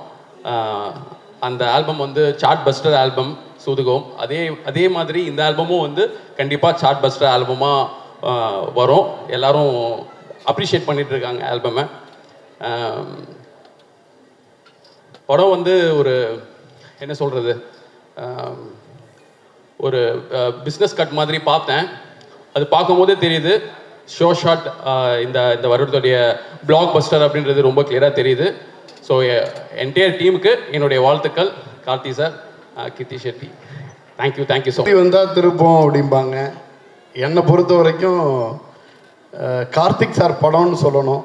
அந்த ஆல்பம் வந்து சார்ட் பஸ்டர் ஆல்பம் சூதுகவும். அதே மாதிரி இந்த ஆல்பமும் வந்து கண்டிப்பாக சார்ட் பஸ்டர் ஆல்பமாக வரும். எல்லாரும் அப்ரிஷியேட் பண்ணிட்டு இருக்காங்க ஆல்பமை. படம் வந்து ஒரு என்ன சொல்கிறது, ஒரு பிஸ்னஸ் கட் மாதிரி பார்த்தேன். அது பார்க்கும்போதே தெரியுது ஷார்ட் இந்த வருடத்துடைய பிளாக் பஸ்டர் அப்படின்றது ரொம்ப கிளியராக தெரியுது. ஸோ என்டையர் டீமுக்கு என்னுடைய வாழ்த்துக்கள். கார்த்தி சார், கீர்த்தி ஷெட்டி, தேங்க்யூ ஸோ மச்.
வந்தால் திருப்போம் அப்படிம்பாங்க. என்னை பொறுத்த வரைக்கும் கார்த்திக் சார் படம்னு சொல்லணும்.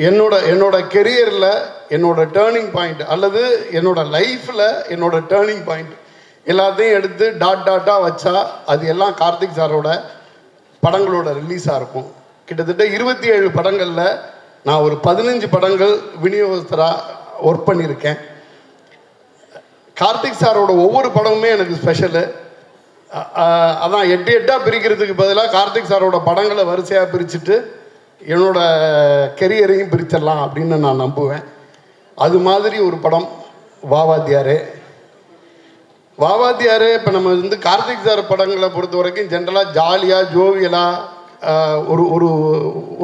என்னோட கெரியரில் என்னோட டேர்னிங் பாயிண்ட், அல்லது என்னோட லைஃப்பில் என்னோட டேர்னிங் பாயிண்ட் எல்லாத்தையும் எடுத்து டாட்டாக வச்சா அது எல்லாம் கார்த்திக் சாரோட படங்களோட ரிலீஸாக இருக்கும். கிட்டத்தட்ட 27 படங்களில் நான் ஒரு 15 படங்கள் விநியோகஸ்தராக ஒர்க் பண்ணியிருக்கேன். கார்த்திக் சாரோட ஒவ்வொரு படமுமே எனக்கு ஸ்பெஷலு. அதான் 8 பிரிக்கிறதுக்கு பதிலாக கார்த்திக் சாரோட படங்களை வரிசையாக பிரிச்சுட்டு என்னோட கெரியரையும் பிரிச்சிடலாம் அப்படின்னு நான் நம்புவேன். அது மாதிரி ஒரு படம் வாவாத்தியாரே. இப்போ நம்ம வந்து கார்த்திக் சார் படங்களை பொறுத்த வரைக்கும் ஜென்ரலாக ஜாலியாக ஜோவியலாக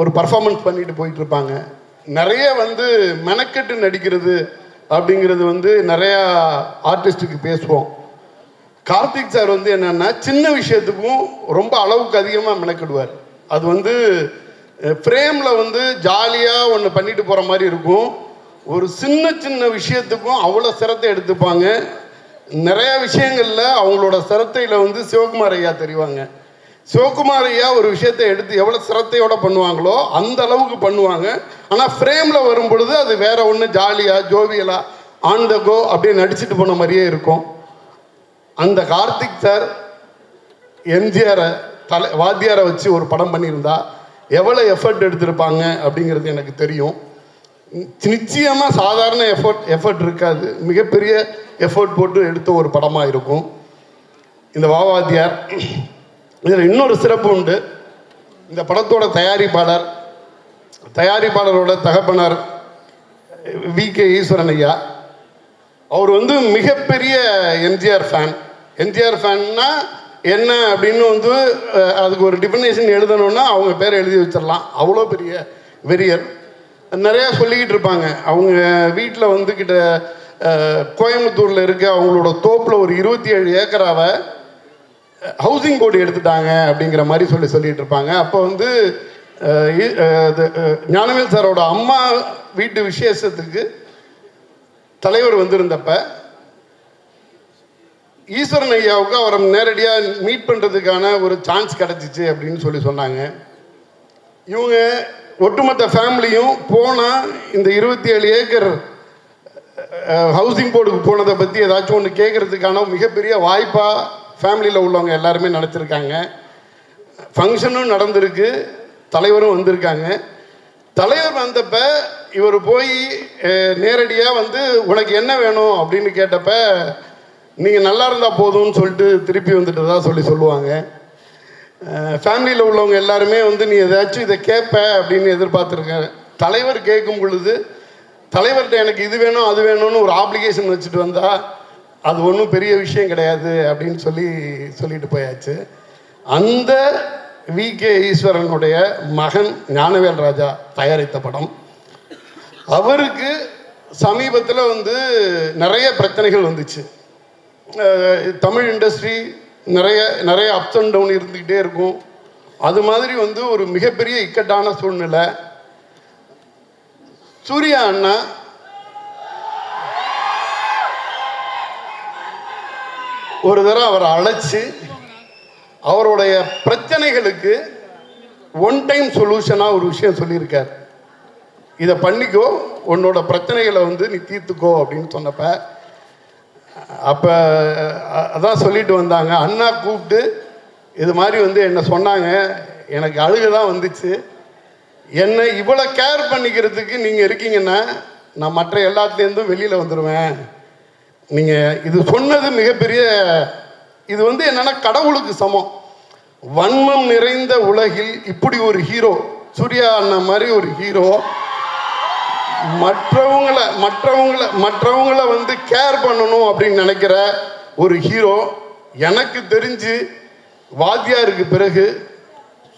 ஒரு பர்ஃபார்மன்ஸ் பண்ணிட்டு போயிட்டு இருப்பாங்க. நிறைய வந்து மெனக்கெட்டு நடிக்கிறது அப்படிங்கிறது வந்து நிறையா ஆர்டிஸ்ட்டுக்கு பேசுவோம். கார்த்திக் சார் வந்து என்னென்னா சின்ன விஷயத்துக்கும் ரொம்ப அளவுக்கு அதிகமாக மெனக்கிடுவார். அது வந்து ஃப்ரேமில் வந்து ஜாலியாக ஒன்று பண்ணிட்டு போகிற மாதிரி இருக்கும். ஒரு சின்ன விஷயத்துக்கும் அவ்வளோ சிரத்தை எடுத்துப்பாங்க. நிறையா விஷயங்களில் அவங்களோட சிரத்தையில் வந்து சிவகுமார் ஐயா தெரிவாங்க. சிவகுமார் ஐயா ஒரு விஷயத்தை எடுத்து எவ்வளோ சிரத்தையோடு பண்ணுவாங்களோ அந்த அளவுக்கு பண்ணுவாங்க. ஆனால் ஃப்ரேமில் வரும் பொழுது அது வேற ஒன்று ஜாலியாக ஜோவியலாக ஆன் த கோ அப்படியே நடிச்சுட்டு போன மாதிரியே இருக்கும். அந்த கார்த்திக் சார் எம்ஜிஆரை வாத்தியாரை வச்சு ஒரு படம் பண்ணியிருந்தா எவ்வளோ எஃபர்ட் எடுத்திருப்பாங்க அப்படிங்கிறது எனக்கு தெரியும். நிச்சயமாக சாதாரண எஃபர்ட் இருக்காது, மிகப்பெரிய எஃபர்ட் போட்டு எடுத்த ஒரு படமாக இருக்கும் இந்த வாவாத்தியார். இதில் இன்னொரு சிறப்பு உண்டு.
இந்த படத்தோட தயாரிப்பாளரோட தகப்பனார் வி.கே. ஈஸ்வரன் ஐயா. அவர் வந்து மிகப்பெரிய எம்ஜிஆர் ஃபேன்னா என்ன அப்படின்னு வந்து அதுக்கு ஒரு டிஃபினேஷன் எழுதணும்னா அவங்க பேரை எழுதி வச்சிடலாம். அவ்வளோ பெரிய வெறியர். நிறையா சொல்லிக்கிட்டு இருப்பாங்க. அவங்க வீட்டில் வந்து கோயம்புத்தூரில் இருக்க அவங்களோட தோப்பில் ஒரு 27 ஏக்கராவை ஹவுசிங் போர்டு எடுத்துட்டாங்க அப்படிங்கிற மாதிரி சொல்லிட்டு இருப்பாங்க. அப்போ வந்து ஞானவேல் சாரோட அம்மா வீட்டு விசேஷத்துக்கு தலைவர் வந்திருந்தப்ப ஈஸ்வரன் ஐயாவுக்கு அவரை நேரடியாக மீட் பண்ணுறதுக்கான ஒரு சான்ஸ் கிடச்சிச்சு அப்படின்னு சொன்னாங்க. இவங்க ஒட்டுமொத்த ஃபேமிலியும் போனால் இந்த 27 ஏக்கர் ஹவுசிங் போர்டுக்கு போனதை பற்றி ஏதாச்சும் ஒன்று கேட்குறதுக்கான மிகப்பெரிய வாய்ப்பாக ஃபேமிலியில் உள்ளவங்க எல்லாருமே நினச்சிருக்காங்க. ஃபங்க்ஷனும் நடந்திருக்கு, தலைவரும் வந்திருக்காங்க. தலைவர் வந்தப்ப இவர் போய் நேரடியாக வந்து உனக்கு என்ன வேணும் அப்படின்னு கேட்டப்ப நீங்கள் நல்லா இருந்தால் போதும்னு சொல்லிட்டு திருப்பி வந்துட்டு தான் சொல்லுவாங்க. ஃபேமிலியில் உள்ளவங்க எல்லாருமே வந்து நீ ஏதாச்சும் இதை கேட்ப அப்படின்னு எதிர்பார்த்துருக்கேன். தலைவர் கேட்கும் பொழுது தலைவர்கிட்ட எனக்கு இது வேணும் அது வேணும்னு ஒரு ஆப்ளிகேஷன் வச்சுட்டு வந்தால் அது ஒன்றும் பெரிய விஷயம் கிடையாது அப்படின்னு சொல்லிட்டு போயாச்சு. அந்த வி.கே. ஈஸ்வரனுடைய மகன் ஞானவேல் ராஜா தயாரித்த படம். அவருக்கு சமீபத்தில் வந்து நிறைய பிரச்சனைகள் வந்துச்சு. தமிழ் இண்டஸ்ட்ரி நிறைய அப்ஸ் அண்ட் டவுன் இருந்துக்கிட்டே இருக்கும். அது மாதிரி வந்து ஒரு மிகப்பெரிய இக்கட்டான சூழ்நிலை. சூர்யா அண்ணா ஒரு தடவை அவரை அழைச்சி அவருடைய பிரச்சனைகளுக்கு ஒன் டைம் சொல்யூஷனாக ஒரு விஷயம் சொல்லியிருக்கார். இதை பண்ணிக்கோ, உன்னோட பிரச்சனைகளை வந்து நீ தீர்த்துக்கோ அப்படின்னு சொன்னப்ப அப்போ அதான் சொல்லிட்டு வந்தாங்க. அண்ணா கூப்பிட்டு இது மாதிரி வந்து என்னை சொன்னாங்க. எனக்கு அழுக தான் வந்துச்சு. என்னை இவ்வளோ கேர் பண்ணிக்கிறதுக்கு நீங்கள் இருக்கீங்கன்னா நான் மற்ற எல்லாத்துலேருந்தும் வெளியில் வந்துடுவேன். நீங்கள் இது சொன்னது மிகப்பெரிய, இது வந்து என்னென்னா கடவுளுக்கு சமம். வன்மம் நிறைந்த உலகில் இப்படி ஒரு ஹீரோ, சூர்யா அண்ணா மாதிரி ஒரு ஹீரோ மற்றவங்களை வந்து கேர் பண்ணணும் அப்படின்னு நினைக்கிற ஒரு ஹீரோ எனக்கு தெரிஞ்சு வாத்தியாருக்கு பிறகு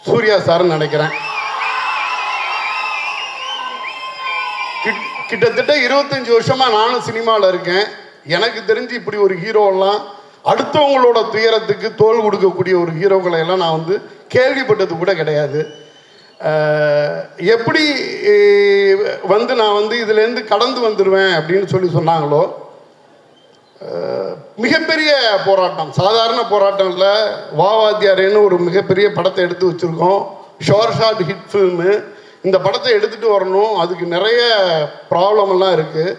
சூர்யா சார்ன்னு நினைக்கிறேன். கிட்டத்தட்ட 25 வருஷமா நானும் சினிமாவில் இருக்கேன். எனக்கு தெரிஞ்சு இப்படி ஒரு ஹீரோலாம் அடுத்தவங்களோட துயரத்துக்கு தோல் கொடுக்கக்கூடிய ஒரு ஹீரோக்களை எல்லாம் நான் வந்து கேள்விப்பட்டது கூட கிடையாது. எப்படி வந்து நான் வந்து இதுலேருந்து கடந்து வந்துடுவேன் அப்படின்னு சொன்னாங்களோ, மிகப்பெரிய போராட்டம், சாதாரண போராட்டம் இல்லை. வாவாத்தியாரேன்னு ஒரு மிகப்பெரிய படத்தை எடுத்து வச்சுருக்கோம். Short hit film. இந்த படத்தை எடுத்துகிட்டு வரணும், அதுக்கு நிறைய ப்ராப்ளமெல்லாம் இருக்குது.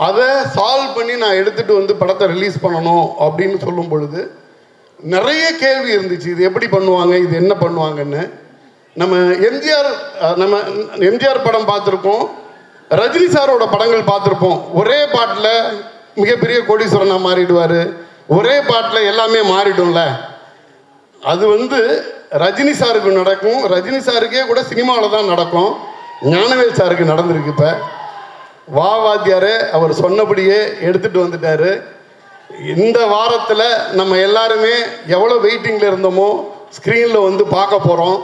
அதை சால்வ் பண்ணி நான் எடுத்துகிட்டு வந்து படத்தை ரிலீஸ் பண்ணணும் அப்படின்னு சொல்லும் பொழுது நிறைய கேள்வி இருந்துச்சு. இது எப்படி பண்ணுவாங்க, இது என்ன பண்ணுவாங்கன்னு. நம்ம எம்ஜிஆர் படம் பார்த்துருக்கோம், ரஜினி சாரோட படங்கள் பார்த்துருப்போம். ஒரே பாட்டில் மிகப்பெரிய கோடீஸ்வரனாக மாறிடுவார், ஒரே பாட்டில் எல்லாமே மாறிடும்ல. அது வந்து ரஜினி சாருக்கு நடக்கும், ரஜினி சாருக்கே கூட சினிமாவில் தான் நடக்கும். ஞானவேல் சாருக்கு நடந்திருக்கு. இப்போ வாத்தியாரே அவர் சொன்னபடியே எடுத்துகிட்டு வந்துட்டார். இந்த வாரத்தில் நம்ம எல்லாருமே எவ்வளோ வெயிட்டிங்கில் இருந்தோமோ ஸ்க்ரீனில் வந்து பார்க்க போகிறோம்.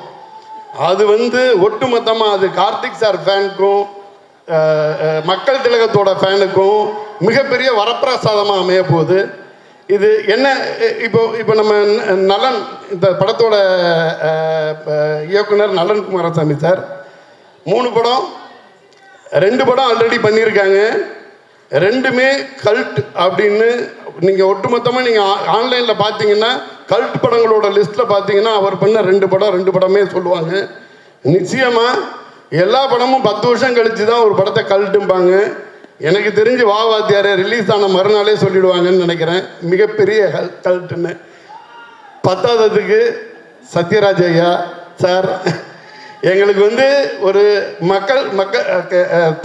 அது வந்து ஒட்டுமொத்தமாக அது கார்த்திக் சார் ஃபேனுக்கும் மக்கள் திலகத்தோட ஃபேனுக்கும் மிகப்பெரிய வரப்பிரசாதமாக அமைய போகுது. இது என்ன, இப்போ நம்ம நலன், இந்த படத்தோட இயக்குனர் நலன் குமாரசாமி சார் 3 படம் 2 படம் ஆல்ரெடி பண்ணியிருக்காங்க. 2மே கல்ட் அப்படின்னு நீங்கள் ஒட்டுமொத்தமாக நீங்கள் ஆன்லைனில் பார்த்தீங்கன்னா கல்ட் படங்களோட லிஸ்ட்டில் பார்த்தீங்கன்னா அவர் பண்ண 2 படமே சொல்லுவாங்க. நிச்சயமாக எல்லா படமும் 10 வருஷம் கழித்து தான் ஒரு படத்தை கல்ட்டும்பாங்க. எனக்கு தெரிஞ்சு வாத்தியாரே ரிலீஸ் ஆன மறுநாளே சொல்லிடுவாங்கன்னு நினைக்கிறேன் மிகப்பெரிய கல்ட்டுன்னு. 10ஆவதுக்கு சத்யராஜ் ஐயா சார் எங்களுக்கு வந்து ஒரு மக்கள்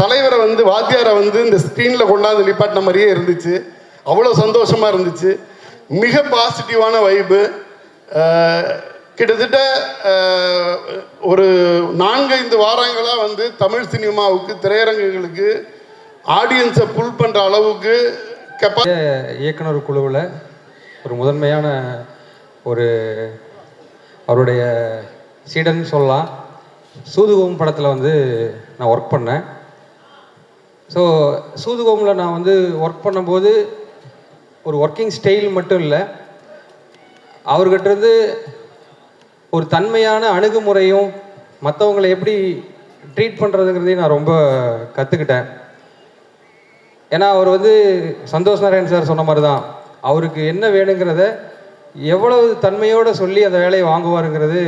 தலைவரை வந்து வாத்தியாரை வந்து இந்த ஸ்க்ரீனில் கொண்டாந்து நிப்பாட்டின மாதிரியே இருந்துச்சு. அவ்வளோ சந்தோஷமாக இருந்துச்சு. மிக பாசிட்டிவான வைப்பு. கிட்டத்தட்ட ஒரு 4-5 வாரங்களாக வந்து தமிழ் சினிமாவுக்கு திரையரங்குகளுக்கு ஆடியன்ஸை புல் பண்ணுற அளவுக்கு
இயக்குனர் குழுவில் ஒரு முதன்மையான ஒரு அவருடைய சீடன் சொல்லலாம். சூதுகோம் படத்தில் வந்து நான் ஒர்க் பண்ணேன். ஸோ சூதுகோமில் நான் வந்து ஒர்க் பண்ணும்போது ஒரு ஒர்க்கிங் ஸ்டைல் மட்டும் இல்லை, அவர்கிட்ட இருந்து ஒரு தன்மையான அணுகுமுறையும் மற்றவங்களை எப்படி ட்ரீட் பண்ணுறதுங்கிறதையும் நான் ரொம்ப கற்றுக்கிட்டேன். ஏன்னா அவர் வந்து சந்தோஷ் நாராயண் சார் சொன்ன மாதிரி தான், அவருக்கு என்ன வேணுங்கிறத எவ்வளவு தன்மையோடு சொல்லி அந்த வேலையை வாங்குவாருங்கிறது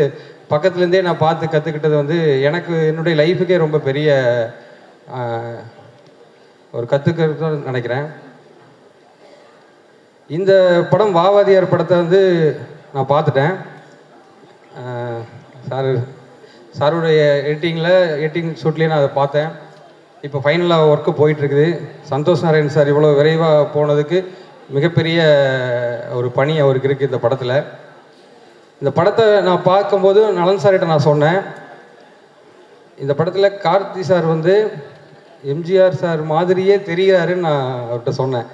பக்கத்துலேருந்தே நான் பார்த்து கற்றுக்கிட்டது வந்து எனக்கு என்னுடைய லைஃபுக்கே ரொம்ப பெரிய ஒரு கற்றுக்கிறது நினைக்கிறேன். இந்த படம் வாவாதியார் படத்தை வந்து நான் பார்த்துட்டேன். சாருடைய எடிட்டிங் ஷூட்லேயே நான் அதை பார்த்தேன். இப்போ ஃபைனலாக ஒர்க்கு போயிட்டுருக்குது. சந்தோஷ் நாராயண் சார் இவ்வளோ விரைவாக போனதுக்கு மிகப்பெரிய ஒரு பணி அவருக்கு இருக்குது இந்த படத்தில். இந்த படத்தை நான் பார்க்கும்போது நலன் சார்கிட்ட நான் சொன்னேன், இந்த படத்தில் கார்த்தி சார் வந்து எம்ஜிஆர் சார் மாதிரியே தெரிகிறாருன்னு நான் அவர்கிட்ட சொன்னேன்.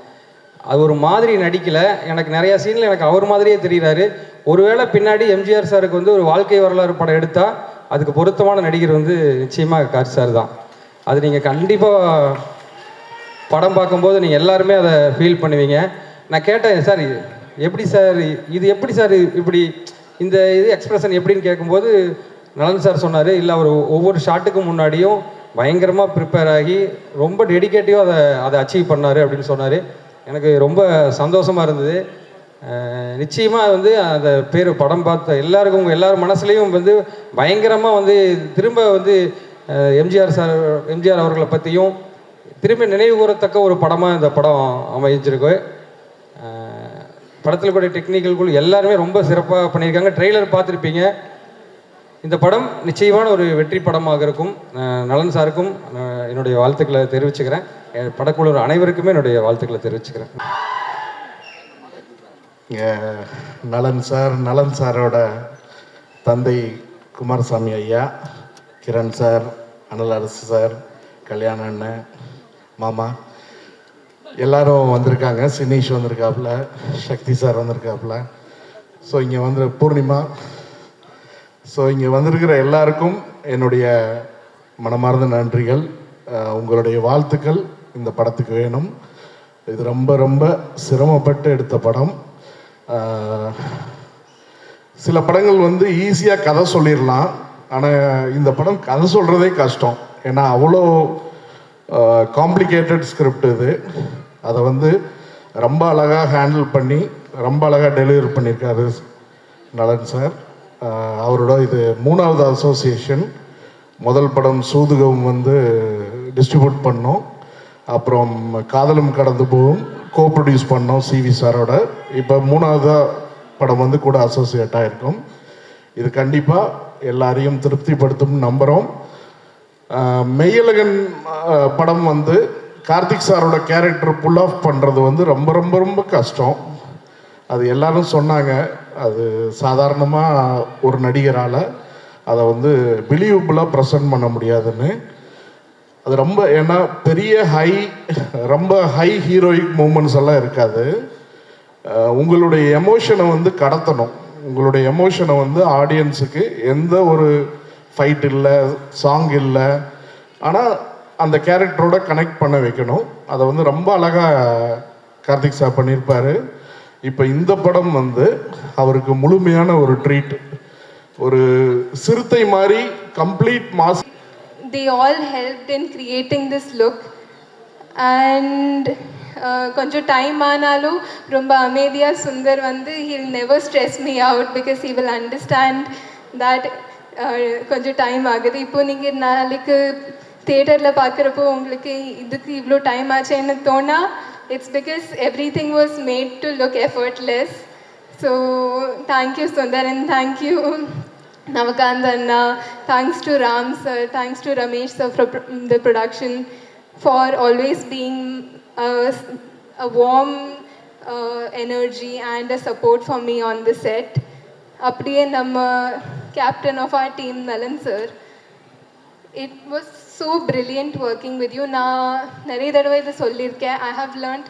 அது ஒரு மாதிரி நடிக்கலை, எனக்கு நிறையா சீனில் எனக்கு அவர் மாதிரியே தெரிகிறாரு. ஒருவேளை பின்னாடி எம்ஜிஆர் சாருக்கு வந்து ஒரு வாழ்க்கை வரலாறு படம் எடுத்தால் அதுக்கு பொருத்தமான நடிகர் வந்து நிச்சயமாக கார்த்தி சார் தான். அது நீங்கள் கண்டிப்பாக படம் பார்க்கும்போது நீங்கள் எல்லாருமே அதை ஃபீல் பண்ணுவீங்க. நான் கேட்டேன், சார் எப்படி சார் இப்படி இந்த இது எக்ஸ்பிரஷன் எப்படின்னு கேட்கும்போது நலன் சார் சொன்னார், இல்லை அவர் ஒவ்வொரு ஷாட்டுக்கு முன்னாடியும் பயங்கரமாக ப்ரிப்பேர் ஆகி ரொம்ப டெடிக்கேட்டிவாக அதை அச்சீவ் பண்ணார் அப்படின்னு சொன்னார். எனக்கு ரொம்ப சந்தோஷமாக இருந்தது. நிச்சயமாக வந்து அந்த பேர் படம் பார்த்த எல்லாருக்கும் எல்லார் மனசுலேயும் வந்து பயங்கரமாக வந்து திரும்ப வந்து எம்ஜிஆர் அவர்களை பற்றியும் திரும்ப நினைவு கூறத்தக்க ஒரு படமாக இந்த படம் அமைஞ்சிருக்கு. படத்தில் கூட டெக்னிக்கல் குழு எல்லாருமே ரொம்ப சிறப்பாக பண்ணியிருக்காங்க. ட்ரெய்லர் பார்த்துருப்பீங்க. இந்த படம் நிச்சயமான ஒரு வெற்றி படமாக இருக்கும். நலன் சாருக்கும் என்னுடைய வாழ்த்துக்களை தெரிவிச்சுக்கிறேன். படக்குழு அனைவருக்குமே என்னுடைய வாழ்த்துக்களை தெரிவிச்சுக்கிறேன்.
நலன் சாரோட தந்தை குமாரசாமி ஐயா, கிரண் சார், அனல் அரசு சார், கல்யாண அண்ணன், மாமா எல்லாரும் வந்திருக்காங்க. சினீஷ் வந்திருக்காப்புல, சக்தி சார் வந்திருக்காப்புல. ஸோ இங்கே வந்து பூர்ணிமா. ஸோ இங்கே வந்திருக்கிற எல்லாருக்கும் என்னுடைய மனமார்ந்த நன்றிகள். உங்களுடைய வாழ்த்துக்கள் இந்த படத்துக்கு வேணும். இது ரொம்ப ரொம்ப சிரமப்பட்டு எடுத்த படம். சில படங்கள் வந்து ஈஸியாக கதை சொல்லிடலாம், ஆனால் இந்த படம் கதை சொல்கிறதே கஷ்டம். ஏன்னா அவ்வளோ காம்ப்ளிகேட்டட் ஸ்கிரிப்ட் இது. அதை வந்து ரொம்ப அழகாக ஹேண்டில் பண்ணி ரொம்ப அழகாக டெலிவரி பண்ணியிருக்காரு நலன் சார். அவரோட இது 3வது அசோசியேஷன். முதல் படம் சூதுகம் வந்து டிஸ்ட்ரிபியூட் பண்ணோம், அப்புறம் காதலும் கடந்து போகும் கோ ப்ரொடியூஸ் பண்ணோம் சிவி சாரோட. இப்போ 3வது படம் வந்து கூட அசோசியேட் ஆகிருக்கும். இது கண்டிப்பாக எல்லாரையும் திருப்திப்படுத்தும் நம்புகிறோம். மெய்யழகன் படம் வந்து கார்த்திக் சாரோட கேரக்டர் புல் ஆஃப் பண்ணுறது வந்து ரொம்ப ரொம்ப ரொம்ப கஷ்டம். அது எல்லாரும் சொன்னாங்க, அது சாதாரணமாக ஒரு நடிகரால் அதை வந்து பிலீவபுளாக ப்ரெசன்ட் பண்ண முடியாதுன்னு. அது ரொம்ப ஏன்னா ரொம்ப ஹை ஹீரோயிக் மூமெண்ட்ஸ் எல்லாம் இருக்காது. உங்களுடைய எமோஷனை வந்து கடத்தணும். உங்களுடைய எமோஷனை வந்து ஆடியன்ஸுக்கு எந்த ஒரு ஃபைட் இல்லை, சாங் இல்லை, ஆனால் அந்த கேரக்டரோட கனெக்ட் பண்ண வைக்கணும். அதை வந்து ரொம்ப அழகாக கார்த்திக் சார் பண்ணியிருப்பார். இப்போ இந்த படம் வந்து அவருக்கு முழுமையான ஒரு ட்ரீட், ஒரு சிறுத்தை மாதிரி complete mass.
They all helped in creating this look and கொஞ்சம் டைம் ஆனாலும் ரொம்ப அமைதியாக சுந்தர் வந்து he'll never stress me out because he will understand that கொஞ்சம் டைம் ஆகுது. இப்போ நீங்கள் நாளைக்கு தியேட்டரில் பார்க்குறப்போ உங்களுக்கு இதுக்கு இவ்வளோ டைம் ஆச்சுன்னு தோணா, it's because everything was made to look effortless. So thank you Sundar and thank you Navakant Anna, thanks to Ram sir, thanks to Ramesh sir for the production for always being a warm energy and a support for me on the set. அப்படியே நம்ம captain of our team நலன் sir, it was so brilliant working with you. நான் நிறைய தடவை இதை சொல்லியிருக்கேன். I have learned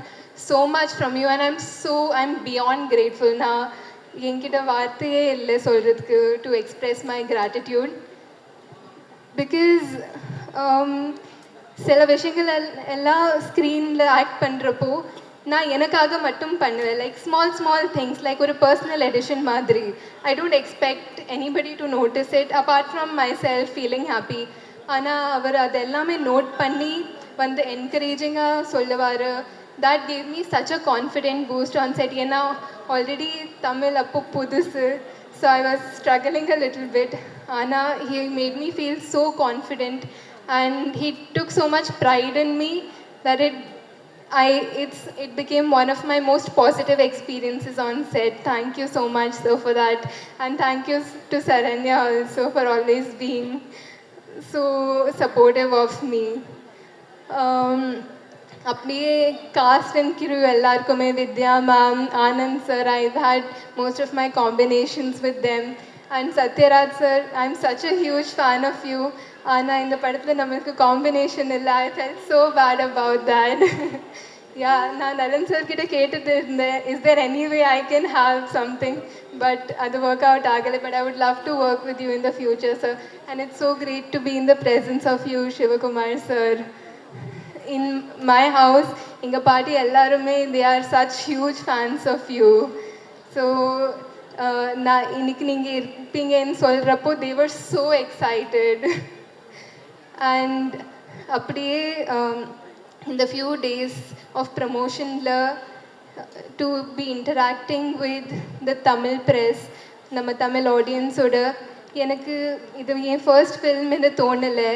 so much from you and I'm beyond grateful. நான் என்கிட்ட வார்த்தையே இல்லை சொல்கிறதுக்கு to express my gratitude. Because சில விஷயங்கள் எல்லாம் ஸ்க்ரீனில் ஆக்ட் பண்ணுறப்போ நான் எனக்காக மட்டும் பண்ணுவேன். லைக் ஸ்மால் திங்ஸ், லைக் ஒரு பர்சனல் எடிஷன் மாதிரி. I don't expect anybody to notice it apart from myself feeling happy. ஆனால் அவர் அது எல்லாமே நோட் பண்ணி வந்து என்கரேஜிங்காக சொல்லுவார். That gave me such a confident boost on set. ஏன்னா ஆல்ரெடி தமிழ் அப்போ புதுசு, so I was struggling a little bit. ஆனால் he made me feel so confident and he took so much pride in me that it became one of my most positive experiences on set. Thank you so much, sir, for that, and thank you to Saranya also for always being so supportive of me. அப்படியே cast and crew எல்லாருக்குமே, Vidya ma'am, Anand sir, I've had most of my combinations with them, and Satyaraj sir, I'm such a huge fan of you. ஆனால் இந்த படத்தில் நம்மளுக்கு combination இல்லை. I felt so bad about that. Yeah, நான் Nalan sir கிட்ட கேட்டுட்டு இருந்தேன், is there any way I can have something, but அது ஒர்க் அவுட் ஆகலை. But I would love to work with you in the future sir, and it's so great to be in the presence of you Sivakumar sir. In my house எங்கள் பாட்டி எல்லாருமே they are such huge fans of you. So நான் இன்னைக்கு நீங்கள் இருப்பீங்கன்னு சொல்கிறப்போ தே வர் so excited. And அப்படியே in the few days of promotion to be interacting with the Tamil press, நம்ம தமிழ் ஆடியன்ஸோட, எனக்கு இது என் ஃபர்ஸ்ட் ஃபில்ம்னு தோணலை.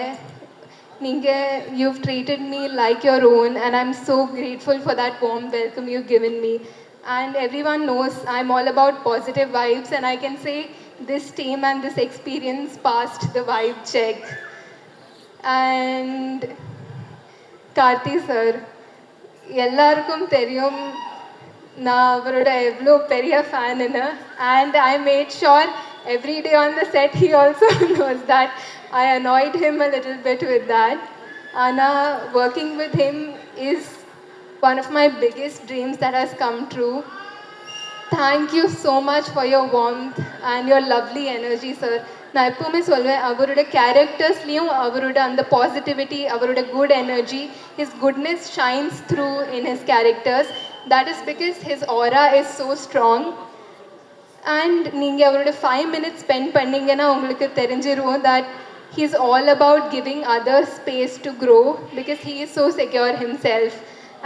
நீங்கள் you've treated me like your own and I'm so grateful for that warm welcome you've given me. And everyone knows I'm all about positive vibes, and I can say this team and this experience passed the vibe check. And Karthi sir, எல்லாருக்கும் தெரியும் நான் அவரோட எவ்வளோ பெரிய ஃபேனுன்னு. And I made sure every day on the set he also knows that. I annoyed him a little bit with that. ஆனால் working with him is one of my biggest dreams that has come true. Thank you so much for your warmth and your lovely energy, sir. நான் எப்போவுமே சொல்வேன், அவரோட கேரக்டர்ஸ்லேயும் அவரோட அந்த positivity, அவரோட good energy, his goodness shines through in his characters. That is because his aura is so strong. And நீங்கள் அவரோட 5 minutes spend பண்ணிங்கன்னா உங்களுக்கு தெரிஞ்சிருவோம் that he is all about giving others space to grow because he is so secure himself.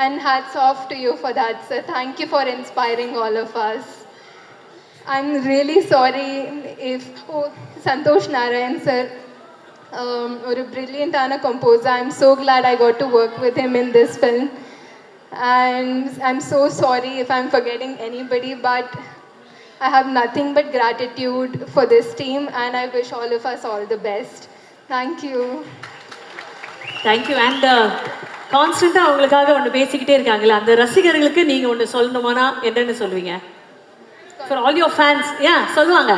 And hats off to you for that, sir. Thank you for inspiring all of us. I'm really sorry if Santosh Narayan sir, a brilliant composer. I'm so glad I got to work with him in this film. And I'm so sorry if I'm forgetting anybody, but I have nothing but gratitude for this team, and I wish all of us all the best. Thank you.
Thank you. And கான்ஸ்டண்ட்டாக அவங்களுக்காக ஒன்று பேசிக்கிட்டே இருக்காங்களே, அந்த ரசிகர்களுக்கு நீங்கள் ஒன்று சொல்லணுமானா என்னன்னு சொல்லுவீங்க? For all your fans. ஏன் சொல்லுவாங்க,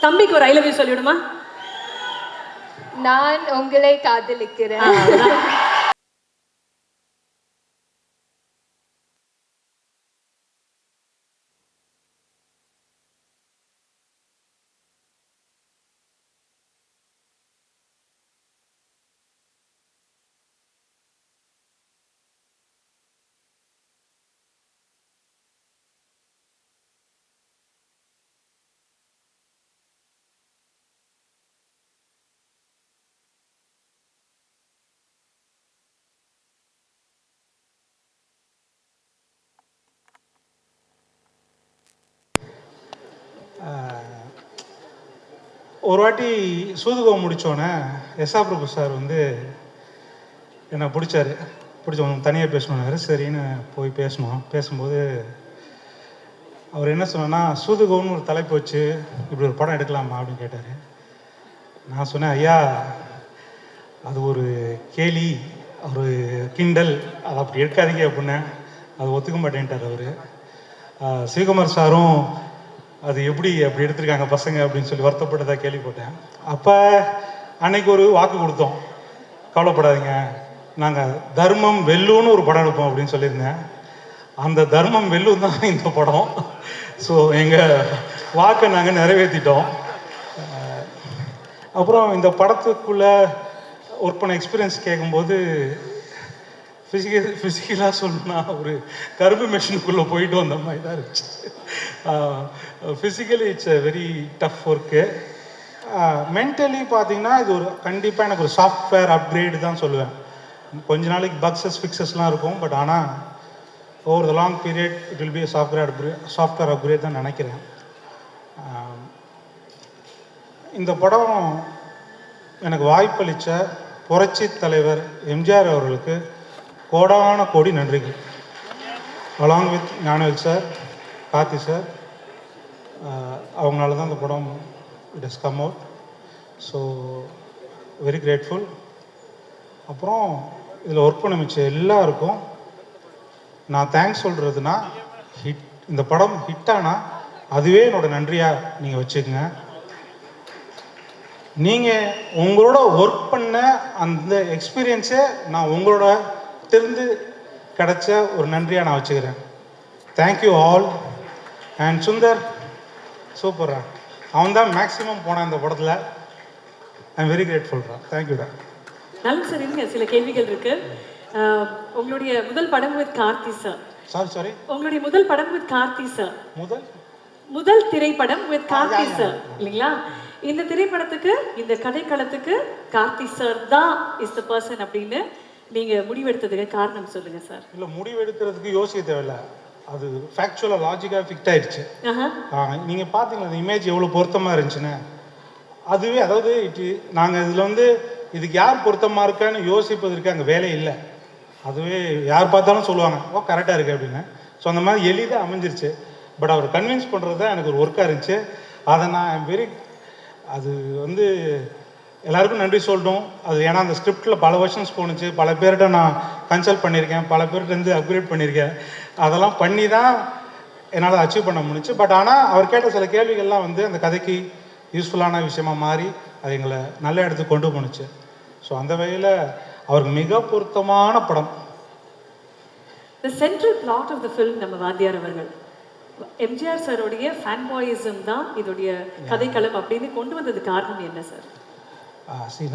தம்பிக்கு ஒரு ஐ லவ் யூ சொல்லிவிடுமா?
நான் உங்களை காதலிக்கிறேன்.
ஒரு வாட்டி சூதுகோ முடித்தோன்னே எஸ்ஆ பிரபு சார் வந்து என்னை பிடிச்சவங்க தனியாக பேசணுன்னாரு. சரின்னு போய் பேசும்போது அவர் என்ன சொன்னேன்னா, சூதுகோன்னு ஒரு தலைப்பு வச்சு இப்படி ஒரு படம் எடுக்கலாமா அப்படின்னு கேட்டார். நான் சொன்னேன், ஐயா அது ஒரு கேலி, ஒரு கிண்டல், அதை அப்படி எடுக்காதீங்க அப்படின்னேன். அது ஒத்துக்க மாட்டேன்ட்டார் அவர். சிவகுமார் சாரும் அது எப்படி அப்படி எடுத்திருக்காங்க பசங்க அப்படின்னு சொல்லி வருத்தப்பட்டதாக கேள்விப்பட்டேன். அப்போ அன்னைக்கு ஒரு வாக்கு கொடுத்தோம், கவலைப்படாதீங்க நாங்கள் தர்மம் வெல்லுன்னு ஒரு படம் எடுப்போம் அப்படின்னு சொல்லியிருந்தேன். அந்த தர்மம் வெல்லும் தான் இந்த படம். ஸோ எங்கள் வாக்கை நாங்கள் நிறைவேற்றிட்டோம். அப்புறம் இந்த படத்துக்குள்ளே ஒர்க் பண்ண எக்ஸ்பீரியன்ஸ் கேட்கும்போது ஃபிசிக்கலாக சொல்லணும்னா ஒரு கரும்பு மிஷினுக்குள்ளே போயிட்டு வந்த மாதிரி தான் இருந்துச்சு. Physically it's a very tough work. Mentally பார்த்தீங்கன்னா இது ஒரு கண்டிப்பாக எனக்கு ஒரு சாஃப்ட்வேர் அப்கிரேடு தான் சொல்லுவேன். கொஞ்ச நாளைக்கு பக்ஸஸ் ஃபிக்ஸஸ்லாம் இருக்கும், பட் ஆனால் over the long period it will be software upgrade தான் நினைக்கிறேன். இந்த படம் எனக்கு வாய்ப்பளித்த புரட்சி தலைவர் எம்ஜிஆர் அவர்களுக்கு கோடான கோடி நன்றிகள். Along with Gnanavel sir, Karthi sir, அவங்களால தான் இந்த படம் it has come out. So very grateful. அப்புறம் இதில் ஒர்க் பண்ண மிச்ச எல்லாருக்கும் நான் தேங்க்ஸ் சொல்கிறதுனா, இந்த படம் ஹிட்டானா அதுவே என்னோட நன்றியாக நீங்கள் வச்சுக்கோங்க. நீங்கள் உங்களோட ஒர்க் பண்ண அந்த எக்ஸ்பீரியன்ஸை நான் உங்களோட இருந்து கிடைச்ச ஒரு நன்றியாக நான் வச்சுக்கிறேன். Thank you all. அண்ட் சுந்தர் சூப்பர்ரா, அவன் தான் மேக்ஸிமம் போனான் இந்த படத்தில். ஐ எம் வெரி கிரேட்ஃபுல்ரா. தேங்க்யூடா.
நல்ல சார், இருங்க சில கேள்விகள் இருக்கு. உங்களுடைய முதல் படம் வித் கார்த்தி சார்.
சாரி
உங்களுடைய முதல் படம் வித் கார்த்தி சார்.
முதல்
திரைப்படம் வித் கார்த்தி சார் இல்லைங்களா? இந்த திரைப்படத்துக்கு, இந்த கதைக்களத்துக்கு கார்த்தி சார் தான் இஸ் த பர்சன் அப்படின்னு நீங்க முடிவெடுத்ததுக்கு காரணம் சொல்லுங்க சார்.
இல்லை, முடிவெடுக்கிறதுக்கு யோசிக்க தேவையில்லை, அது ஃபேக்சுவலாக லாஜிக்காக ஃபிக்ட் ஆயிடுச்சு. நீங்கள் பார்த்தீங்களா அந்த இமேஜ் எவ்வளோ பொருத்தமாக இருந்துச்சுன்னு. அதுவே அதாவது நாங்கள் இதில் வந்து இதுக்கு யார் பொருத்தமாக இருக்கான்னு யோசிப்பதற்கு அங்கே வேலை இல்லை. அதுவே யார் பார்த்தாலும் சொல்லுவாங்க ஓ கரெக்டாக இருக்குது அப்படின்னு. ஸோ அந்த மாதிரி எளிதாக அமைஞ்சிருச்சு. பட் அவர் கன்வின்ஸ் பண்ணுறது தான் எனக்கு ஒரு ஒர்க்காக இருந்துச்சு. அதை நான் அது வந்து எல்லாருக்கும் நன்றி சொல்லணும். அது ஏன்னா அந்த ஸ்கிரிப்டில் பல வெர்ஷன்ஸ் போணுச்சு, பல பேர்கிட்ட நான் கன்சல்ட் பண்ணியிருக்கேன், பல பேர்கிட்ட அப்கிரேட் பண்ணியிருக்கேன். அதெல்லாம் பண்ணி தான் என்னால் அச்சீவ் பண்ண முடிஞ்சுச்சு. பட் ஆனால் அவர் கேட்ட சில கேள்விகள்லாம் வந்து அந்த கதைக்கு யூஸ்ஃபுல்லான விஷயமா மாறி அது எங்களை நல்ல இடத்துக்கு கொண்டு போணுச்சு. ஸோ அந்த வகையில் அவருக்கு மிக பொருத்தமான படம்.
The central plot of the film நம்ம வாத்தியார் அவர்கள் எம்ஜிஆர் சாருடைய ஃபேன் பாயிசம் தான் இதோடைய கதைக்களம் அப்படின்னு கொண்டு வந்தது காரணம் என்ன சார்?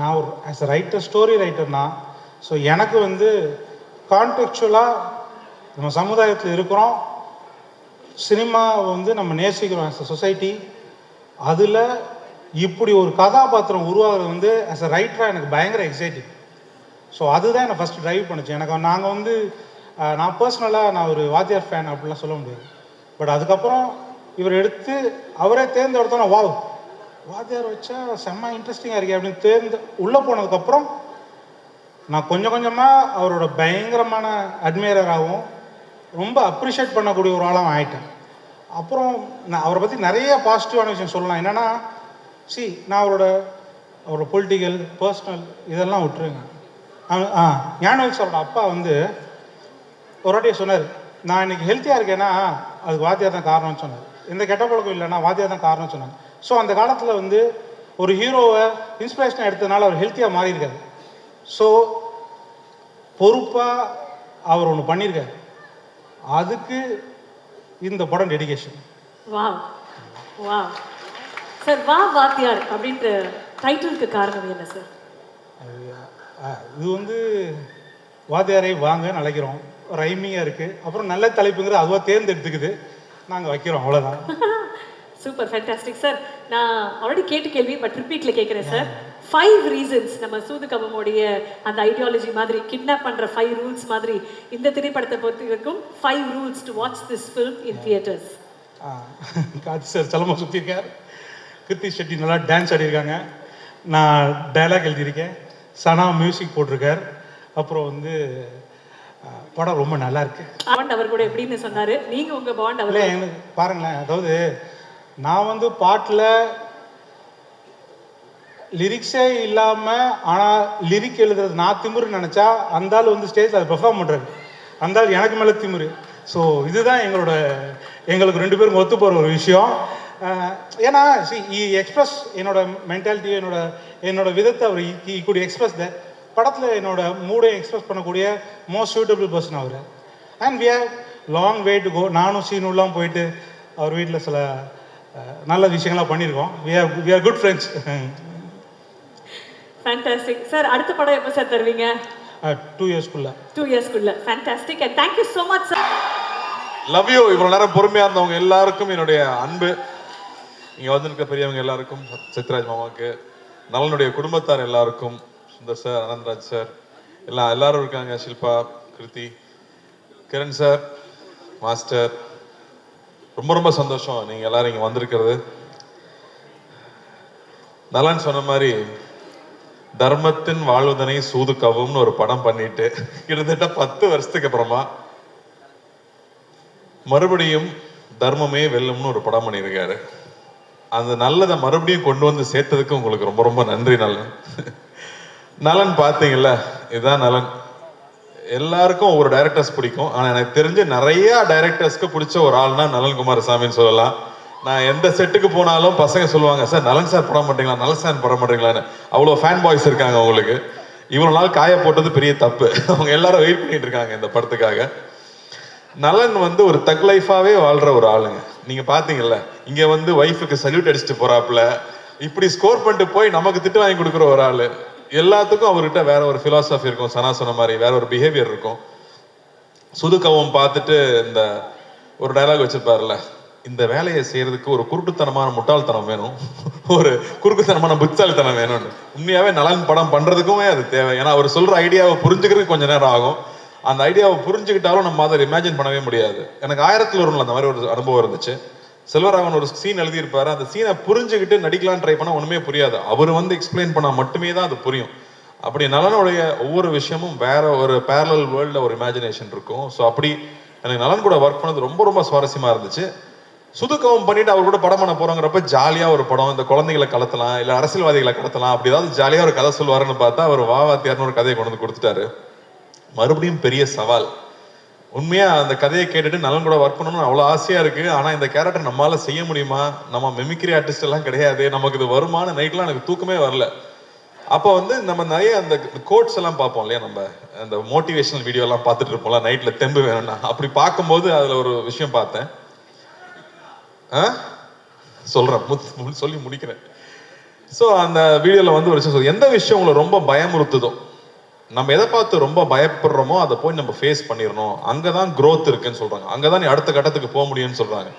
நான் ஒரு ஆஸ் அ ரைட்டர், ஸ்டோரி ரைட்டர்னா, ஸோ எனக்கு வந்து கான்டெக்சுவலாக நம்ம சமுதாயத்தில் இருக்கிறோம், சினிமாவை வந்து நம்ம நேசிக்கிறோம் ஆஸ் அ சொசைட்டி. அதில் இப்படி ஒரு கதாபாத்திரம் உருவாகிறது வந்து ஆஸ் அ ரைட்டராக எனக்கு பயங்கர எக்ஸைட்டிங். ஸோ அதுதான் என்னை ஃபஸ்ட்டு ட்ரைவ் பண்ணுச்சு. எனக்கு நாங்கள் வந்து நான் பர்சனலாக நான் ஒரு வாத்தியார் ஃபேன் அப்படிலாம் சொல்ல முடியாது. பட் அதுக்கப்புறம் இவர் எடுத்து அவரே தேர்ந்தெடுத்தோன்னா வாவ் வாத்தியார் வச்சா செம்ம இன்ட்ரெஸ்டிங்காக இருக்கே அப்படின்னு உள்ளே போனதுக்கப்புறம் நான் கொஞ்சம் கொஞ்சமாக அவரோட பயங்கரமான அட்மையராகவும் ரொம்ப அப்ரிஷியேட் பண்ணக்கூடிய ஒரு ஆளாக ஆகிட்டேன். அப்புறம் நான் அவரை பற்றி நிறைய பாசிட்டிவான விஷயம் சொல்லலாம். என்னென்னா நான் அவரோட பொலிட்டிக்கல், பர்சனல் இதெல்லாம் விட்டுருங்க. ஞானவேல் சாரோட அப்பா வந்து ஒரு வாட்டியே சொன்னார், நான் இன்னைக்கு ஹெல்த்தியாக இருக்கேன்னா அதுக்கு வாத்தியார் தான் காரணம்னு சொன்னார். எந்த கெட்ட பழக்கம் இல்லைன்னா வாத்தியார் தான் காரணம்னு சொன்னாங்க. ஸோ அந்த காலத்தில் வந்து ஒரு ஹீரோவை இன்ஸ்பிரேஷனாக எடுத்ததுனால அவர் ஹெல்த்தியாக மாறியிருக்காரு. ஸோ பொறுப்பாக அவர் ஒன்று பண்ணியிருக்காரு. அதுக்கு இந்த படம் டெடிகேஷன்.
வா வா சார், வா வாத்தியார் அப்படின்ற டைட்டிலுக்கு காரணம் என்ன சார்?
இது வந்து வாத்தியாரை வாங்கன்னு அழைக்கிறோம், ரைமிங்காக இருக்குது. அப்புறம் நல்ல தலைப்புங்கிறது அதுவாக தேர்ந்தெடுத்துக்குது, நாங்கள் வைக்கிறோம், அவ்வளோதான்.
Super, fantastic sir. நான் ஆல்ரெடி கேட்ட கேள்வி பட் ரிப்பீட்டில் கேட்குறேன் சார். 5 ரீசன்ஸ் நம்ம சூதுகவமுடைய அந்த ஐடியாலஜி மாதிரி கிட்னாப் பண்ணுற 5 ரூல்ஸ் மாதிரி இந்த திரைப்படத்தை பொறுத்த வரைக்கும் 5 rules to watch this film in theatres.
Karthi sir சலமா சுற்றிருக்கார், கிருத்தி ஷெட்டி நல்லா டான்ஸ் ஆடிருக்காங்க, நான் டைலாக் எழுதியிருக்கேன், சனா மியூசிக் போட்டிருக்கார். அப்புறம் வந்து படம் ரொம்ப நல்லா இருக்கு.
பாண்ட் அவர் கூட எப்படின்னு சொன்னாரு, நீங்க உங்க பாண்ட் அவர்
எனக்கு பாருங்களேன். அதாவது நான் வந்து பாட்டில் லிரிக்ஸே இல்லாமல் ஆனால் லிரிக் எழுதுறது நான் திமுருன்னு நினச்சா அந்த ஆள் வந்து ஸ்டேஜில் அதை பெர்ஃபார்ம் பண்ணுறாரு, அந்த ஆள் எனக்கு மேலே திமுரு. ஸோ இதுதான் எங்களுக்கு 2 பேரும் ஒத்து போகிற ஒரு விஷயம். ஏன்னா எக்ஸ்பிரஸ் என்னோட மென்டாலிட்டி என்னோட விதத்தை அவர் குட் எக்ஸ்பிரஸ் த படத்தில் என்னோட மூடை எக்ஸ்பிரஸ் பண்ணக்கூடிய மோஸ்ட் சூட்டபிள் பர்சன் அவர். And we have long way to go. நானும் சீனுலாம் போயிட்டு அவர் வீட்டில் சில நல்ல விஷயங்கள்லாம் பண்ணியிருக்கோம். We are good friends.
Fantastic sir. அடுத்த படம் எப்போ சார் தருவீங்க?
2 இயர்ஸ்க்குள்ள.
2 இயர்ஸ்க்குள்ள. Fantastic and thank you so much sir.
Love you. இவ்வளோ நேரம் பொறுமையாக இருந்தவங்க எல்லாருக்கும் என்னுடைய அன்பு. இங்கே வந்திருக்க பெரியவங்க எல்லாருக்கும், சித்ராஜ் மாமாவுக்கு, நலனுடைய குடும்பத்தார் எல்லாருக்கும், சுந்தர் சார், அனந்தராஜ் சார், எல்லாரும் இருக்காங்க, ஷில்பா, கிருத்தி, கிரண் சார், மாஸ்டர். ரொம்ப ரொம்ப சந்தோஷம் நீங்கள் எல்லாரும் இங்கே வந்திருக்கிறது. நலன் சொன்ன மாதிரி தர்மத்தின் வாழ்வதனை சூது கவும்னு ஒரு படம் பண்ணிட்டு கிட்டத்தட்ட 10 வருஷத்துக்கு அப்புறமா மறுபடியும் தர்மமே வெல்லும்னு ஒரு படம் பண்ணியிருக்காரு. அந்த நல்லதை மறுபடியும் கொண்டு வந்து சேர்த்ததுக்கு உங்களுக்கு ரொம்ப ரொம்ப நன்றி நலன். நலன் பார்த்தீங்கல்ல, இதுதான் நலன். எல்லாருக்கும் ஒவ்வொரு டைரக்டர்ஸ் பிடிக்கும். ஆனால் எனக்கு தெரிஞ்ச நிறைய டைரக்டர்ஸ்க்கு பிடிச்ச ஒரு ஆள்னா நலன் குமாரசாமின்னு சொல்லலாம். நான் எந்த செட்டுக்கு போனாலும் பசங்க சொல்லுவாங்க, சார் நலன் சார் படம் மாட்டீங்களா, நலன் சார் படம் மாட்டீங்களான்னு. அவ்வளோ ஃபேன் பாய்ஸ் இருக்காங்க அவங்களுக்கு. இவ்வளோ நாள் காய போட்டது பெரிய தப்பு. அவங்க எல்லாரும் வெயிட் பண்ணிட்டு இருக்காங்க இந்த படத்துக்காக. நலன் வந்து ஒரு தக் லைஃபாவே வாழ்ற ஒரு ஆளுங்க. நீங்க பாத்தீங்கல்ல, இங்க வந்து ஒய்ஃபுக்கு சல்யூட் அடிச்சுட்டு போறாப்புல, இப்படி ஸ்கோர் பண்ணிட்டு போய் நமக்கு திட்டு வாங்கி கொடுக்குற ஒரு ஆளு. எல்லாத்துக்கும் அவர்கிட்ட வேற ஒரு பிலாசபி இருக்கும். சனா சொன்ன மாதிரி வேற ஒரு பிஹேவியர் இருக்கும். சுதுகவும் பார்த்துட்டு இந்த ஒரு டயலாக் வச்சிருப்பாருல, இந்த வேலையை செய்யறதுக்கு ஒரு குருட்டுத்தனமான முட்டாள்தனம் வேணும், ஒரு குறுக்குத்தனமான புத்தாலித்தனம் வேணும்னு. உண்மையாவே நலன் படம் பண்றதுக்குமே அது தேவை. ஏன்னா அவர் சொல்ற ஐடியாவை புரிஞ்சுக்கிறதுக்கு கொஞ்சம் நேரம் ஆகும். அந்த ஐடியாவை புரிஞ்சுக்கிட்டாலும் நம்ம அதை இமேஜின் பண்ணவே முடியாது. எனக்கு 1001 அந்த மாதிரி ஒரு அனுபவம் இருந்துச்சு. செல்வராகவன் ஒரு சீன் எழுதியிருப்பாரு. அந்த சீனை புரிஞ்சுக்கிட்டு நடிக்கலாம் ட்ரை பண்ணா ஒண்ணுமே புரியாது. அவர் வந்து எக்ஸ்பிளைன் பண்ணா மட்டுமே தான் அது புரியும். அப்படி நலனுடைய ஒவ்வொரு விஷயமும் வேற ஒரு பேரலல் வேர்ல்ட்ல ஒரு இமேஜினேஷன் இருக்கும். ஸோ அப்படி எனக்கு நலன் கூட ஒர்க் பண்ணது ரொம்ப ரொம்ப சுவாரஸ்யமா இருந்துச்சு. சுதுக்கவும் பண்ணிட்டு அவர் கூட படம் பண்ண போறோங்கிறப்ப ஜாலியா ஒரு படம், இந்த குழந்தைகளை கடத்தலாம், இல்ல அரசியல்வாதிகளை கடத்தலாம், அப்படி ஏதாவது ஜாலியா ஒரு கதை சொல்லுவாருன்னு பார்த்தா அவர் வாவாத்தியார்னு ஒரு கதையை கொண்டு வந்து கொடுத்துட்டாரு. மறுபடியும் பெரிய சவால். உண்மையா அந்த கதையை கேட்டுட்டு நலன் கூட ஒர்க் பண்ணணும்னு அவ்வளோ ஆசையா இருக்கு. ஆனா இந்த கேரக்டர் நம்மளால செய்ய முடியுமா, நம்ம மெமிக்ரி ஆர்டிஸ்ட் எல்லாம் கிடையாது, நமக்கு இது வருமான நைட்லாம் எனக்கு தூக்கமே வரல. அப்போ வந்து நம்ம நிறைய அந்த கோட்ஸ் எல்லாம் பார்ப்போம் இல்லையா, நம்ம அந்த மோட்டிவேஷனல் வீடியோ எல்லாம் பார்த்துட்டு இருப்போம்ல நைட்ல தெம்பு வேணும்னா. அப்படி பார்க்கும்போது அதுல ஒரு விஷயம் பார்த்தேன். சொல்றேன், சொல்லி முடிக்கிறேன். ஸோ அந்த வீடியோல வந்து ஒரு விஷயம், எந்த விஷயம் உங்களை ரொம்ப பயமுறுத்துதோ, நம்ம எதை பார்த்து ரொம்ப பயப்படுறோமோ அதை போய் நம்ம ஃபேஸ் பண்ணிடணும். அங்கதான் growth இருக்குன்னு சொல்றாங்க. அங்கதான் நீ அடுத்த கட்டத்துக்கு போக முடியும்னு சொல்றாங்க.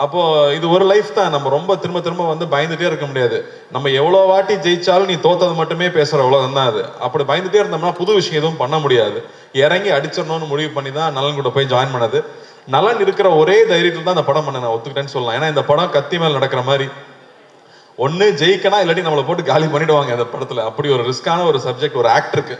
அப்போ இது ஒரு லைஃப் தான். நம்ம ரொம்ப திரும்ப திரும்ப வந்து பயந்துட்டே இருக்க முடியாது. நம்ம எவ்வளோ வாட்டி ஜெயிச்சாலும் நீ தோத்தது மட்டுமே பேசுற உலகம் தான் அது. அப்படி பயந்துட்டே இருந்தோம்னா புது விஷயம் எதுவும் பண்ண முடியாது. இறங்கி அடிச்சிடணும்னு முடிவு பண்ணி தான் நலன் கூட போய் ஜாயின் பண்ணது. நலன் இருக்கிற ஒரே தைரியத்தில் தான் அந்த படம் பண்ண நான் ஒத்துக்கிட்டேன்னு சொல்லலாம். ஏன்னா இந்த படம் கத்தி மேல் நடக்கிற மாதிரி, ஒன்று ஜெயிக்கனா இல்லாட்டி நம்மளை போட்டு காலி பண்ணிடுவாங்க இந்த படத்துல. அப்படி ஒரு ரிஸ்கான ஒரு சப்ஜெக்ட் ஒரு ஆக்டருக்கு.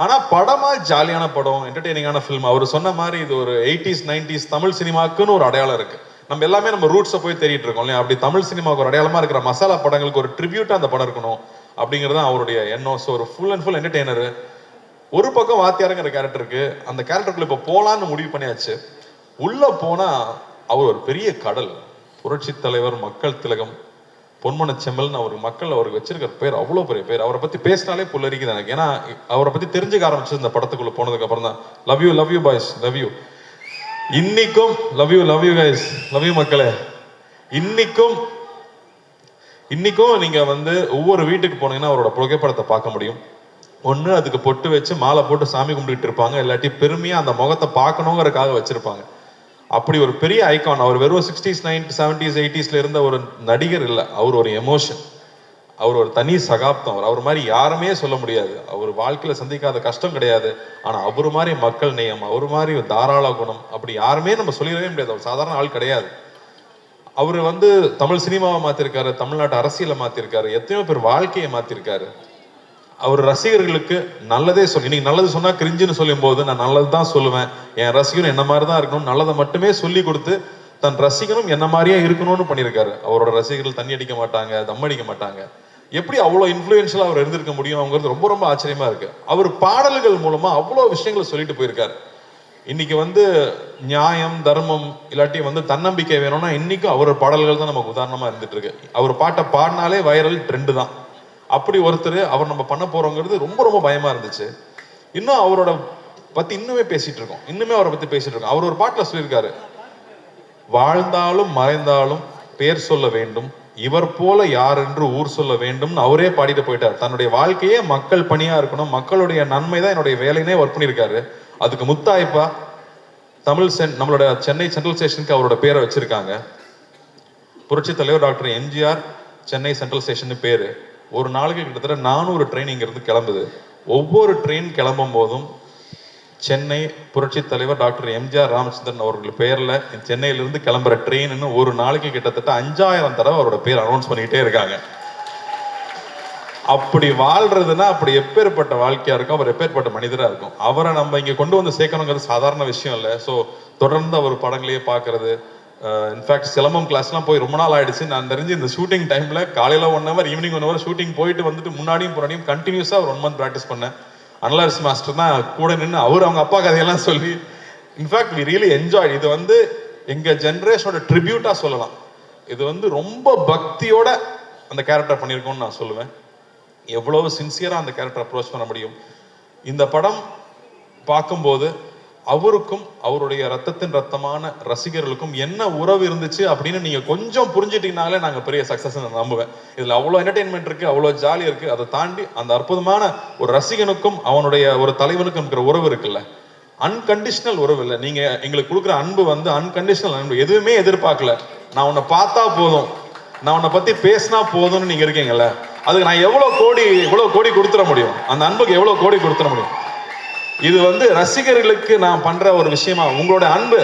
ஆனா படமா ஜாலியான படம், என்டர்டெய்னிங்கான ஃபிலிம். அவர் சொன்ன மாதிரி இது ஒரு 80s 90s தமிழ் சினிமாக்குன்னு ஒரு அடையாளம் இருக்கு. நம்ம எல்லாமே நம்ம ரூட்ஸை போய் தேடிட்டு இருக்கோம் இல்லையா. அப்படி தமிழ் சினிமாவுக்கு ஒரு அடையாளமா இருக்கிற மசாலா படங்களுக்கு ஒரு ட்ரிபியூட்டா அந்த படம் இருக்கணும் அப்படிங்கிறது தான் அவருடைய எண்ணம். ஸோ ஒரு ஃபுல் அண்ட் ஃபுல் என்டர்டெய்னர். ஒரு பக்கம் வாத்தியாருங்கிற கேரக்டருக்கு, அந்த கேரக்டருக்குள்ள இப்போ போலான்னு முடிவு பண்ணியாச்சு. உள்ள போனா அவர் ஒரு பெரிய கடல். புரட்சி தலைவர், மக்கள் திலகம், பொன்மன செம்மல்னு அவர் மக்கள் அவருக்கு வச்சிருக்கிற பேர் அவ்வளோ பெரிய பேர். அவரை பத்தி பேசினாலே புல்லரிக்குது எனக்கு. ஏன்னா அவரை பத்தி தெரிஞ்சுக்க ஆரம்பிச்சது இந்த படத்துக்குள்ள போனதுக்கு அப்புறம் தான். Love you boys, love you. இன்னைக்கும் love you guys, love you மக்களே. இன்னைக்கும் நீங்க வந்து ஒவ்வொரு வீட்டுக்கு போனீங்கன்னா அவரோட புகைப்படத்தை பார்க்க முடியும். ஒன்று அதுக்கு பொட்டு வச்சு மாலை போட்டு சாமி கும்பிட்டு இருப்பாங்க, இல்லாட்டி பெருமையா அந்த முகத்தை பார்க்கணுங்கிறதுக்காக வச்சிருப்பாங்க. அப்படி ஒரு பெரிய ஐகான். அவர் வெறும் 60s 90s 70s 80s இருந்த ஒரு நடிகர் இல்லை. அவர் ஒரு எமோஷன், அவர் ஒரு தனி சகாப்தம். அவர் மாதிரி யாருமே சொல்ல முடியாது. அவர் வாழ்க்கையில சந்திக்காத கஷ்டம் கிடையாது. ஆனா அவர் மாதிரி மக்கள் நேயம், அவர் மாதிரி தாராள குணம் அப்படி யாருமே நம்ம சொல்லிடவே முடியாது. அவர் சாதாரண ஆள் கிடையாது. அவர் வந்து தமிழ் சினிமாவை மாத்திருக்காரு, தமிழ்நாட்டு அரசியலை மாத்திருக்காரு, எத்தனையோ பேர் வாழ்க்கையை மாத்திருக்காரு. அவர் ரசிகர்களுக்கு நல்லதே சொல்லி, இன்னைக்கு நல்லது சொன்னா கிரிஞ்சுன்னு சொல்லும் போது நான் நல்லது தான் சொல்லுவேன், என் ரசிகனும் என்ன மாதிரி தான் இருக்கணும், நல்லதை மட்டுமே சொல்லி கொடுத்து தன் ரசிகனும் என்ன மாதிரியே இருக்கணும்னு பண்ணியிருக்காரு. அவரோட ரசிகர்கள் தண்ணி அடிக்க மாட்டாங்க, தம் அடிக்க மாட்டாங்க. எப்படி அவ்வளோ இன்ஃப்ளூயன்ஷியலாக அவர் இருந்திருக்க முடியும் அவங்கிறது ரொம்ப ரொம்ப ஆச்சரியமா இருக்கு. அவர் பாடல்கள் மூலமா அவ்வளோ விஷயங்களை சொல்லிட்டு போயிருக்காரு. இன்னைக்கு வந்து நியாயம் தர்மம் இல்லாட்டி வந்து தன்னம்பிக்கை வேணும்னா இன்னைக்கும் அவர் பாடல்கள் தான் நமக்கு உதாரணமா இருந்துட்டு இருக்கு. அவர் பாட்டை பாடினாலே வைரல் ட்ரெண்டு தான். அப்படி ஒருத்தர் அவர் நம்ம பண்ண போறோங்கிறது ரொம்ப ரொம்ப பயமா இருந்துச்சு. இன்னும் அவரோட பத்தி இன்னுமே பேசிட்டு இருக்கோம், இன்னுமே அவரை பத்தி பேசிட்டு இருக்கோம். அவர் ஒரு பாட்டுல சொல்லியிருக்காரு, வாழ்ந்தாலும் மறைந்தாலும் பேர் சொல்ல வேண்டும், இவர் போல யார் என்று ஊர் சொல்ல வேண்டும்னு அவரே பாடிட்டு போயிட்டார். தன்னுடைய வாழ்க்கையே மக்கள் பணியா இருக்கணும், மக்களுடைய நன்மை தான் என்னுடைய வேலைனே ஒர்க் பண்ணியிருக்காரு. அதுக்கு முத்தாய்ப்பா நம்மளோட சென்னை சென்ட்ரல் ஸ்டேஷனுக்கு அவரோட பேரை வச்சிருக்காங்க. புரட்சி தலைவர் doctor MGR Chennai central station பேரு. ஒரு நாளைக்கு கிட்டத்தட்ட 400 ட்ரெயின் இங்கிருந்து கிளம்புது. ஒவ்வொரு ட்ரெயின் கிளம்பும் போதும் சென்னை புரட்சி தலைவர் டாக்டர் எம்ஜிஆர் ராமச்சந்திரன் அவர்கள் பேர்ல சென்னையிலிருந்து கிளம்புற ட்ரெயின் ஒரு நாளைக்கு கிட்டத்தட்ட 5000 தடவை அவரோட பேர் அனௌன்ஸ் பண்ணிக்கிட்டே இருக்காங்க. அப்படி வாழ்றதுன்னா அப்படி எப்பேற்பட்ட வாழ்க்கையா இருக்கும், அவர் எப்பேற்பட்ட மனிதரா இருக்கும். அவரை நம்ம இங்க கொண்டு வந்து சேர்க்கணுங்கிறது சாதாரண விஷயம் இல்லை. ஸோ தொடர்ந்து அவர் படங்களையே பார்க்கறது, இன்ஃபேக்ட் சிலம்பம் கிளாஸ்லாம் போய் ரொம்ப நாள் ஆயிடுச்சு. நான் தெரிஞ்சு இந்த ஷூட்டிங் டைம்ல காலையில 1 hour ஈவினிங் 1 hour ஷூட்டிங் போயிட்டு வந்துட்டு முன்னாடியும் புறாடியும் கண்டினியூஸா ஒரு 1 month ப்ராக்டிஸ் பண்ணேன். அனலாரிஸ் மாஸ்டர் தான் கூட நின்று அவங்க அப்பா கதையெல்லாம் சொல்லி, இன்ஃபேக்ட் வி ரியலி என்ஜாய். இது வந்து எங்க ஜென்ரேஷனோட ட்ரிபியூட்டா சொல்லலாம். இது வந்து ரொம்ப பக்தியோட அந்த கேரக்டர் பண்ணியிருக்கோம்னு நான் சொல்லுவேன். எவ்வளவு சின்சியரா அந்த கேரக்டர் அப்ரோச் பண்ண முடியும். இந்த படம் பார்க்கும்போது அவருக்கும் அவருடைய ரத்தத்தின் ரத்தமான ரசிகர்களுக்கும் என்ன உறவு இருந்துச்சு அப்படின்னு நீங்க கொஞ்சம் புரிஞ்சிட்டீங்கனாலே நாங்க பெரிய சக்சஸ் நம்புவேன். இதுல அவ்வளோ என்டர்டெயின்மெண்ட் இருக்கு, அவ்வளோ ஜாலி இருக்கு. அதை தாண்டி அந்த அற்புதமான ஒரு ரசிகனுக்கும் அவனுடைய ஒரு தலைவனுக்கும் இருக்கிற உறவு இருக்குல்ல, அன்கண்டிஷனல் உறவு இல்லை. நீங்க எங்களுக்கு கொடுக்குற அன்பு வந்து அன்கண்டிஷனல் அன்பு. எதுவுமே எதிர்பார்க்கல, நான் உன்னை பார்த்தா போதும், நான் உன்னை பத்தி பேசினா போதும்னு நீங்க இருக்கீங்கல்ல, அதுக்கு நான் எவ்வளவு கோடி கொடுத்துட முடியும், அந்த அன்புக்கு எவ்வளவு கோடி கொடுத்துட முடியும். இது வந்து ரசிகர்களுக்கு நான் பண்ற ஒரு விஷயமா, உங்களோட அன்பு,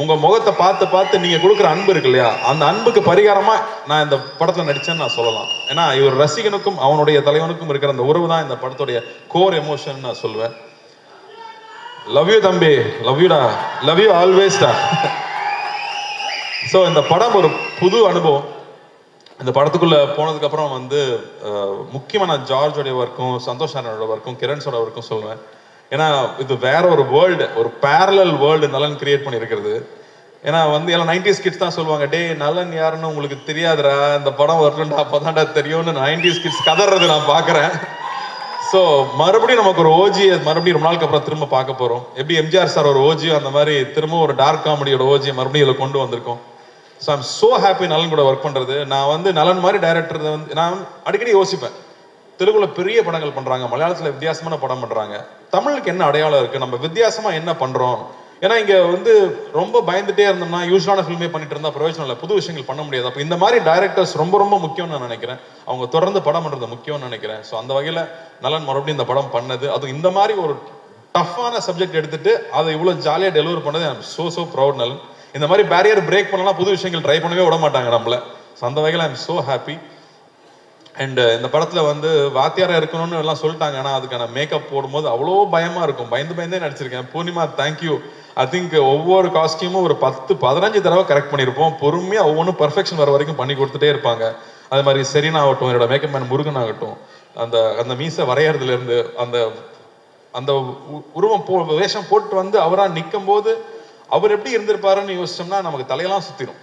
உங்க முகத்தை பார்த்து பார்த்து நீங்க கொடுக்குற அன்பு இருக்கு இல்லையா, அந்த அன்புக்கு பரிகாரமா நான் இந்த படத்துல நடிச்சேன்னு நான் சொல்லலாம். ஏன்னா இவர் ரசிகனுக்கும் அவனுடைய தலைவனுக்கும் இருக்கிற அந்த உறவு தான் இந்த படத்துடைய கோர் எமோஷன் நான் சொல்லுவேன். லவ் யூ தம்பி, லவ் யூடா, லவ் யூ ஆல்வேஸ்டா. ஸோ இந்த படம் ஒரு புது அனுபவம். இந்த படத்துக்குள்ள போனதுக்கு அப்புறம் வந்து முக்கியமா நான் ஜார்ஜோடைய ஒர்க்கும் சந்தோஷ் நாராயணோட ஒர்க்கும் கிரண்ஸோட ஒர்க்கும் சொல்லுவேன். ஏன்னா இது வேற ஒரு வேர்ல்டு, ஒரு பேரலல் வேர்ல்டு நலன் கிரியேட் பண்ணியிருக்கிறது. ஏன்னா வந்து எல்லாம் 90s கிட்ஸ் தான் சொல்லுவாங்க, டே நலன் யாருன்னு உங்களுக்கு தெரியாதுடா, இந்த படம் வரலண்டா அப்பதான்டா தெரியும்னு 90s கிட்ஸ் கதறது நான் பார்க்குறேன். ஸோ மறுபடியும் நமக்கு ஒரு ஓஜியை மறுபடியும் ரொம்ப நாளுக்கு அப்புறம் திரும்ப பார்க்க போகிறோம். எப்படி எம்ஜிஆர் சார் ஒரு ஓஜியோ அந்த மாதிரி திரும்ப ஒரு டார்க் காமெடியோட ஓஜியை மறுபடியும் இதில் கொண்டு வந்திருக்கோம். ஸோ ஐம் ஸோ ஹாப்பி நலன் கூட ஒர்க் பண்ணுறது. நான் வந்து நலன் மாதிரி டைரக்டர் வந்து நான் அடிக்கடி யோசிப்பேன், தெலுங்குல பெரிய படங்கள் பண்ணுறாங்க, மலையாளத்தில் வித்தியாசமான படம் பண்ணுறாங்க, தமிழுக்கு என்ன அடையாளம் இருக்குது, நம்ம வித்தியாசமாக என்ன பண்ணுறோம். ஏன்னா இங்கே வந்து ரொம்ப பயந்துட்டே இருந்தோம்னா யூஸ்வலான ஃபில்மே பண்ணிட்டு இருந்தால் பிரயோஜனம் இல்லை, புது விஷயங்கள் பண்ண முடியாது. அப்போ இந்த மாதிரி டைரக்டர்ஸ் ரொம்ப ரொம்ப முக்கியம்னு நான் நினைக்கிறேன். அவங்க தொடர்ந்து படம் பண்ணுறது முக்கியம்னு நினைக்கிறேன். ஸோ அந்த வகையில் நலன் மறுபடியும் இந்த படம் பண்ணது, அது இந்த மாதிரி ஒரு டஃப்பான சப்ஜெக்ட் எடுத்துட்டு அதை இவ்வளோ ஜாலியாக டெலிவர் பண்ணது ஐம் ஸோ ப்ரௌட் நலன். இந்த மாதிரி பேரியர் பிரேக் பண்ணலாம், புது விஷயங்கள் ட்ரை பண்ணவே விட மாட்டாங்க நம்மள. ஸோ அந்த வகையில் ஐம் ஸோ ஹாப்பி. அண்ட் இந்த படத்தில் வந்து வாத்தியாராக இருக்கணும்னு எல்லாம் சொல்லிட்டாங்க, ஆனால் அதுக்கான மேக்கப் போடும்போது அவ்வளோ பயமாக இருக்கும், பயந்தே நடிச்சிருக்கேன். பூர்ணிமா தேங்க்யூ. ஐ திங்க் ஒவ்வொரு காஸ்டியூமும் ஒரு 10-15 தடவை கரெக்ட் பண்ணியிருப்போம். பொறுமையாக ஒவ்வொன்றும் பர்ஃபெக்ஷன் வர வரைக்கும் பண்ணி கொடுத்துட்டே இருப்பாங்க. அது மாதிரி செரீனா ஆகட்டும், என்னோட மேக்கப் மேன் முருகன் ஆகட்டும், அந்த மீசை வரையறதுலேருந்து அந்த உருவம் வேஷம் போட்டு வந்து அவராக நிற்கும் போது அவர் எப்படி இருந்திருப்பாருன்னு யோசிச்சோம்னா நமக்கு தலையெல்லாம் சுற்றிடும்.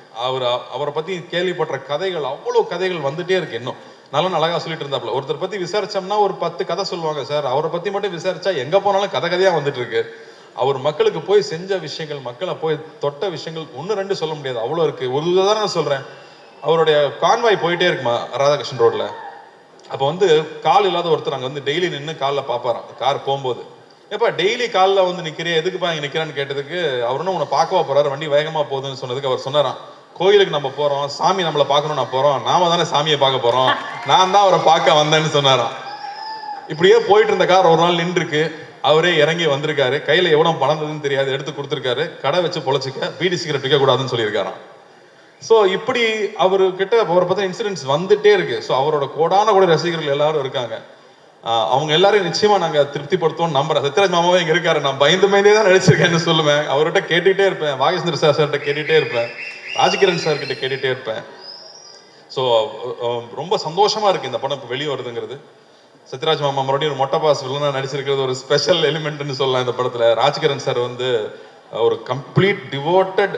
அவரை பற்றி கேள்விப்பட்ட கதைகள், அவ்வளோ கதைகள் வந்துட்டே இருக்கு. இன்னும் நல்லா அழகா சொல்லிட்டு இருந்தாப்புல, ஒருத்தர் பற்றி விசாரிச்சோம்னா ஒரு 10 கதை சொல்லுவாங்க சார், அவரை பற்றி மட்டும் விசாரிச்சா எங்கே போனாலும் கதையாக வந்துட்டு இருக்கு. அவர் மக்களுக்கு போய் செஞ்ச விஷயங்கள், மக்களை போய் தொட்ட விஷயங்கள் 1-2 சொல்ல முடியாது, அவ்வளோ இருக்கு. ஒரு உதாரணம் சொல்கிறேன், அவருடைய கான்வாய் போயிட்டே இருக்குமா ராதாகிருஷ்ணன் ரோட்ல. அப்போ வந்து கால் இல்லாத ஒருத்தர் அங்கே வந்து டெய்லி நின்று காலில் பார்ப்பாராம் கார் போகும்போது. எப்பா டெய்லி காலில் வந்து நிற்கிறேன், எதுக்குப்பா இங்கே நிற்கிறான்னு கேட்டதுக்கு அவருன்னு உன்னை பார்க்கவா போறாரு, வண்டி வேகமாக போகுதுன்னு சொன்னதுக்கு அவர் சொன்னாராம், கோயிலுக்கு நம்ம போகிறோம், சாமி நம்மளை பார்க்கணும், நான் போகிறோம், நாம தானே சாமியை பார்க்க போகிறோம், நான் தான் அவரை பார்க்க வந்தேன்னு சொன்னாராம். இப்படியே போயிட்டு இருந்த கார் ஒரு நாள் நின்றுருக்கு, அவரே இறங்கி வந்திருக்காரு, கையில் எவ்வளோ பணம் தெரியாது எடுத்து கொடுத்துருக்காரு, கடை வச்சு பொழைச்சிக்க, பீடி சிகரெட் விற்க கூடாதுன்னு சொல்லியிருக்காராம். ஸோ இப்படி அவர்கிட்ட அவரை பற்றி இன்சிடென்ட்ஸ் வந்துட்டே இருக்கு. ஸோ அவரோட கோடான கூட ரசிகர்கள் எல்லாரும் இருக்காங்க. அவங்க எல்லாரும் நிச்சயமா நாங்கள் திருப்திப்படுத்துவோம் நம்புறேன். சத்யராஜ் மாமாவே இங்கே இருக்காரு, நான் பயந்தே தான் நடிச்சிருக்கேன்னு சொல்லுவேன். அவர்கிட்ட கேட்டுகிட்டே இருப்பேன், வாகேஸ்வர சார்கிட்ட கேட்டுகிட்டே இருப்பேன், ராஜகிரண் சார்கிட்ட கேட்டுகிட்டே இருப்பேன். ஸோ ரொம்ப சந்தோஷமா இருக்கு இந்த படம் இப்போ வெளியே வருதுங்கிறது. சத்யராஜ் மாமா மறுபடியும் ஒரு மொட்டை பாஸ் வில்லனா நடிச்சிருக்கிறது ஒரு ஸ்பெஷல் எலிமெண்ட்னு சொல்லலாம் இந்த படத்துல. ராஜ்கிரண் சார் வந்து ஒரு கம்ப்ளீட் டிவோட்டட்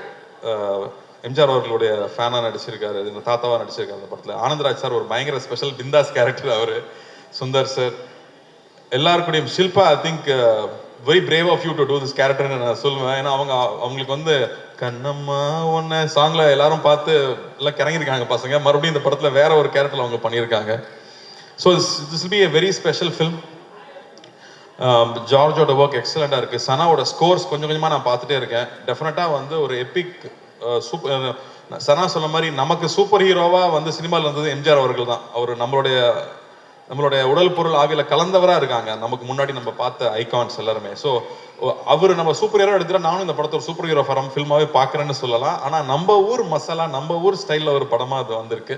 எம்ஜிஆர் அவர்களுடைய ஃபேனா நடிச்சிருக்காரு, இந்த தாத்தாவா நடிச்சிருக்காரு அந்த படத்துல. ஆனந்தராஜ் சார் ஒரு பயங்கர ஸ்பெஷல் பிந்தாஸ் கேரக்டர் அவரு. சுந்தர் சார் எல்லாருக்கூடையும். Shilpa I think very brave of you to do this கேரக்டர்னு நான் சொல்லுவேன். ஏன்னா அவங்களுக்கு வந்து கண்ணம்மா ஒன்ன சாங்ல எல்லாரும் பார்த்து எல்லாம் கிறங்கிருக்காங்க பசங்க. மறுபடியும் இந்த படத்துல வேற ஒரு கேரக்டர்ல அவங்க பண்ணியிருக்காங்க. So this will be a very special film. ஜார்ஜோட ஒர்க் எக்ஸலண்டா இருக்கு. சனாவோட ஸ்கோர்ஸ் கொஞ்சம் கொஞ்சமா நான் பார்த்துட்டே இருக்கேன். டெஃபினட்டா வந்து ஒரு எபிக் சூப்பர். சனா சொன்ன மாதிரி நமக்கு சூப்பர் ஹீரோவா வந்து சினிமாவில் வந்தது எம்ஜிஆர் அவர்கள் தான். அவர் நம்மளுடைய உடல் பொருள் ஆவியில கலந்தவரா இருக்காங்க நமக்கு முன்னாடி நம்ம பார்த்த ஐகான்ஸ் எல்லாருமே. ஸோ அவர் நம்ம சூப்பர் ஹீரோ எடுத்துட்டா நானும் இந்த படத்தை ஒரு சூப்பர் ஹீரோ ஃபில்மாவே பார்க்குறேன்னு சொல்லலாம். ஆனால் நம்ம ஊர் மசாலா நம்ம ஊர் ஸ்டைலில் ஒரு படமாக அது வந்திருக்கு.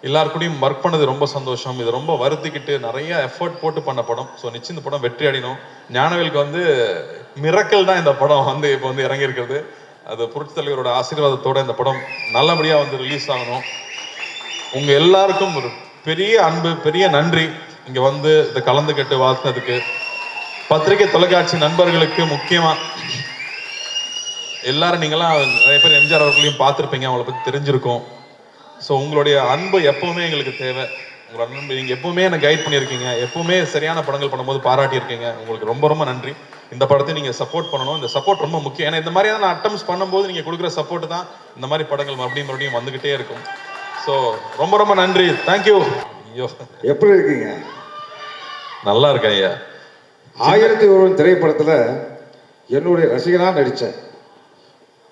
எல்லாருக்கூடையும் ஒர்க் பண்ணது ரொம்ப சந்தோஷம். இது ரொம்ப வருத்திக்கிட்டு நிறைய எஃபர்ட் போட்டு பண்ண படம். ஸோ நிச்சயம் இந்த படம் வெற்றி அடையணும். ஞானவேலுக்கு வந்து மிரக்கல் தான் இந்த படம் வந்து இப்போ வந்து இறங்கியிருக்கிறது. அது புரட்சித் தலைவரோட ஆசீர்வாதத்தோட இந்த படம் நல்லபடியாக வந்து ரிலீஸ் ஆகணும். உங்க எல்லாருக்கும் ஒரு பெரிய அன்பு, பெரிய நன்றி இங்க வந்து இதை கலந்துக்கிட்டு வாழ்த்துனதுக்கு. பத்திரிகை தொலைக்காட்சி நண்பர்களுக்கு முக்கியமா எல்லாரும் நீங்களாம் நிறைய பேர் எம்ஜிஆர் அவர்களையும் பார்த்துருப்பீங்க, அவங்கள பத்தி தெரிஞ்சிருக்கும். ஸோ உங்களுடைய அன்பு எப்பவுமே எங்களுக்கு தேவை. உங்களோட அன்பு நீங்க எப்பவுமே என்னை கைட் பண்ணியிருக்கீங்க, எப்பவுமே சரியான படங்கள் பண்ணும்போது பாராட்டியிருக்கீங்க. உங்களுக்கு ரொம்ப ரொம்ப நன்றி. இந்த படத்தை நீங்க சப்போர்ட் பண்ணணும். இந்த சப்போர்ட் ரொம்ப முக்கியம். ஏன்னா இந்த மாதிரியான அட்டம்ஸ் பண்ணும்போது நீங்க கொடுக்குற சப்போர்ட் தான் இந்த மாதிரி படங்கள் மறுபடியும் வந்துகிட்டே இருக்கும். ஸோ ரொம்ப ரொம்ப நன்றி. தேங்க்யூ. ஐயோ
எப்படி இருக்கீங்க?
நல்லா இருக்கேன் ஐயா.
1001 திரைப்படத்தில் என்னுடைய ரசிகனாக நடித்தேன்.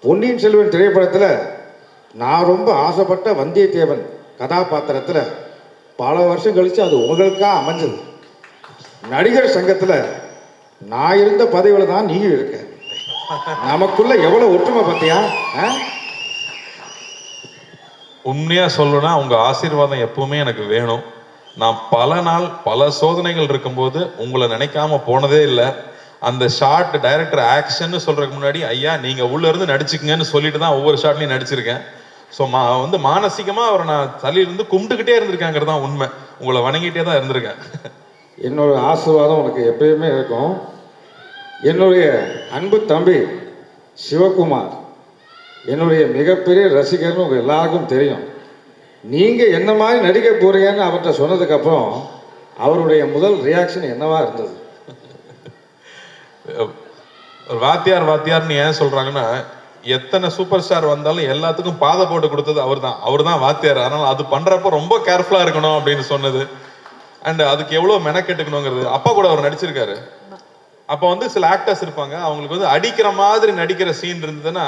பொன்னியின் செல்வன் திரைப்படத்தில் நான் ரொம்ப ஆசைப்பட்ட வந்தியத்தேவன் கதாபாத்திரத்தில் பல வருஷம் கழித்து அது உங்களுக்காக அமைஞ்சது. நடிகர் சங்கத்தில் நான் இருந்த பதவியில் தான் நீயும் இருக்க. நமக்குள்ள எவ்வளோ ஒற்றுமை பார்த்தியா?
உண்மையா சொல்லணும்னா உங்க ஆசீர்வாதம் எப்பவுமே எனக்கு வேணும். நான் பல நாள் பல சோதனைகள் இருக்கும்போது உங்களை நினைக்காம போனதே இல்லை. அந்த ஷார்ட் டைரக்டர் ஆக்ஷன் சொல்றதுக்கு முன்னாடி ஐயா நீங்க உள்ள இருந்து நடிச்சுக்கங்கன்னு சொல்லிட்டு தான் ஒவ்வொரு ஷாட்லையும் நடிச்சிருக்கேன். ஸோ வந்து மானசீகமா அவரை நான் தலையிலிருந்து கும்பிட்டுக்கிட்டே இருந்திருக்காங்கிறது தான் உண்மை. உங்களை வணங்கிட்டே தான் இருந்திருக்கேன்.
என்னோட ஆசீர்வாதம் உனக்கு எப்பயுமே இருக்கும். என்னுடைய அன்பு தம்பி சிவகுமார் என்னுடைய மிகப்பெரிய ரசிகர்னு உங்கள் எல்லாருக்கும் தெரியும். நீங்கள் என்ன மாதிரி நடிக்க போகிறீங்கன்னு அவர்கிட்ட சொன்னதுக்கப்புறம் அவருடைய முதல் ரியாக்ஷன் என்னவா இருந்தது?
வாத்தியார்னு ஏன் சொல்கிறாங்கன்னா, எத்தனை சூப்பர் ஸ்டார் வந்தாலும் எல்லாத்துக்கும் பாதை போட்டு கொடுத்தது அவர் தான் வாத்தியார். அதனால் அது பண்ணுறப்ப ரொம்ப கேர்ஃபுல்லாக இருக்கணும் அப்படின்னு சொன்னது. அண்ட் அதுக்கு எவ்வளோ மெனக்கெட்டுக்கணுங்கிறது. அப்பா கூட அவர் நடிச்சிருக்காரு. அப்போ வந்து சில ஆக்டர்ஸ் இருப்பாங்க, அவங்களுக்கு வந்து அடிக்கிற மாதிரி நடிக்கிற சீன் இருந்ததுன்னா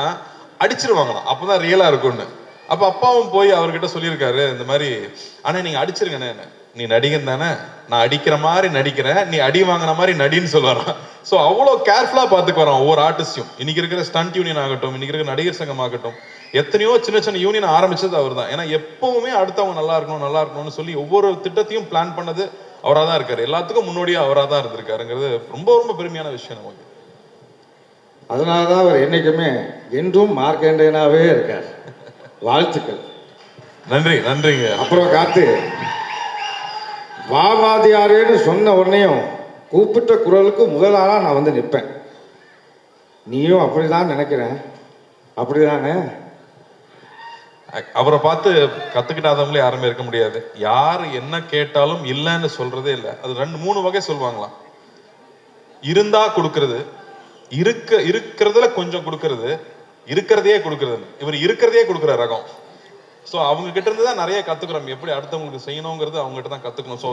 அடிச்சிருவாங்களாம், அப்போதான் ரியலா இருக்கும்னு. அப்போ அப்பாவும் போய் அவர்கிட்ட சொல்லியிருக்காரு இந்த மாதிரி, ஆனால் நீங்கள் அடிச்சிருங்கண்ணே, நீ நடிகன் தானே, நான் அடிக்கிற மாதிரி நடிக்கிறேன், நீ அடி வாங்கின மாதிரி நடின்னு சொல்லுவாரான். ஸோ அவ்வளோ கேர்ஃபுல்லாக பார்த்துக்கு வரோம் ஒவ்வொரு ஆர்டிஸ்டையும். இன்னைக்கு இருக்கிற ஸ்டண்ட் யூனியன் ஆகட்டும், இன்னைக்கு இருக்கிற நடிகர் சங்கம் ஆகட்டும், எத்தனையோ சின்ன சின்ன யூனியன் ஆரம்பிச்சது அவர் தான். ஏன்னா எப்பவுமே அடுத்தவங்க நல்லா இருக்கணும்னு சொல்லி ஒவ்வொரு திட்டத்தையும் பிளான் பண்ணது அவராக தான் இருக்காரு. எல்லாத்துக்கும் முன்னோடியாக அவராக தான் இருந்திருக்காருங்கிறது ரொம்ப ரொம்ப பெருமையான விஷயம் நமக்கு.
அதனால தான் அவர் என்றைக்குமே என்றும் மார்க்கண்டேனாவே இருக்கார். வாழ்த்துக்கள்.
நன்றிங்க.
அப்புறம் காத்து வாவாதியாரேன்னு சொன்ன உடனேயும் கூப்பிட்ட குரலுக்கு முதலாளாக நான் வந்து நிற்பேன். நீயும் அப்படிதான் நினைக்கிறேன், அப்படிதானே?
அவரை பார்த்து கத்துக்கிட்டாதவங்களே யாருமே இருக்க முடியாது. யார் என்ன கேட்டாலும் இல்லைன்னு சொல்றதே இல்லை. அது 2-3 வகை சொல்லுவாங்களாம். இருந்தா கொடுக்கறது, இருக்கிறதுல கொஞ்சம் கொடுக்கறது, இருக்கிறதையே கொடுக்கறது. இவர் இருக்கிறதையே கொடுக்குற ரகம். ஸோ அவங்க கிட்ட இருந்து தான் நிறைய கத்துக்கிறோம். எப்படி அடுத்தவங்களுக்கு செய்யணுங்கிறது அவங்க கிட்ட தான் கத்துக்கணும். ஸோ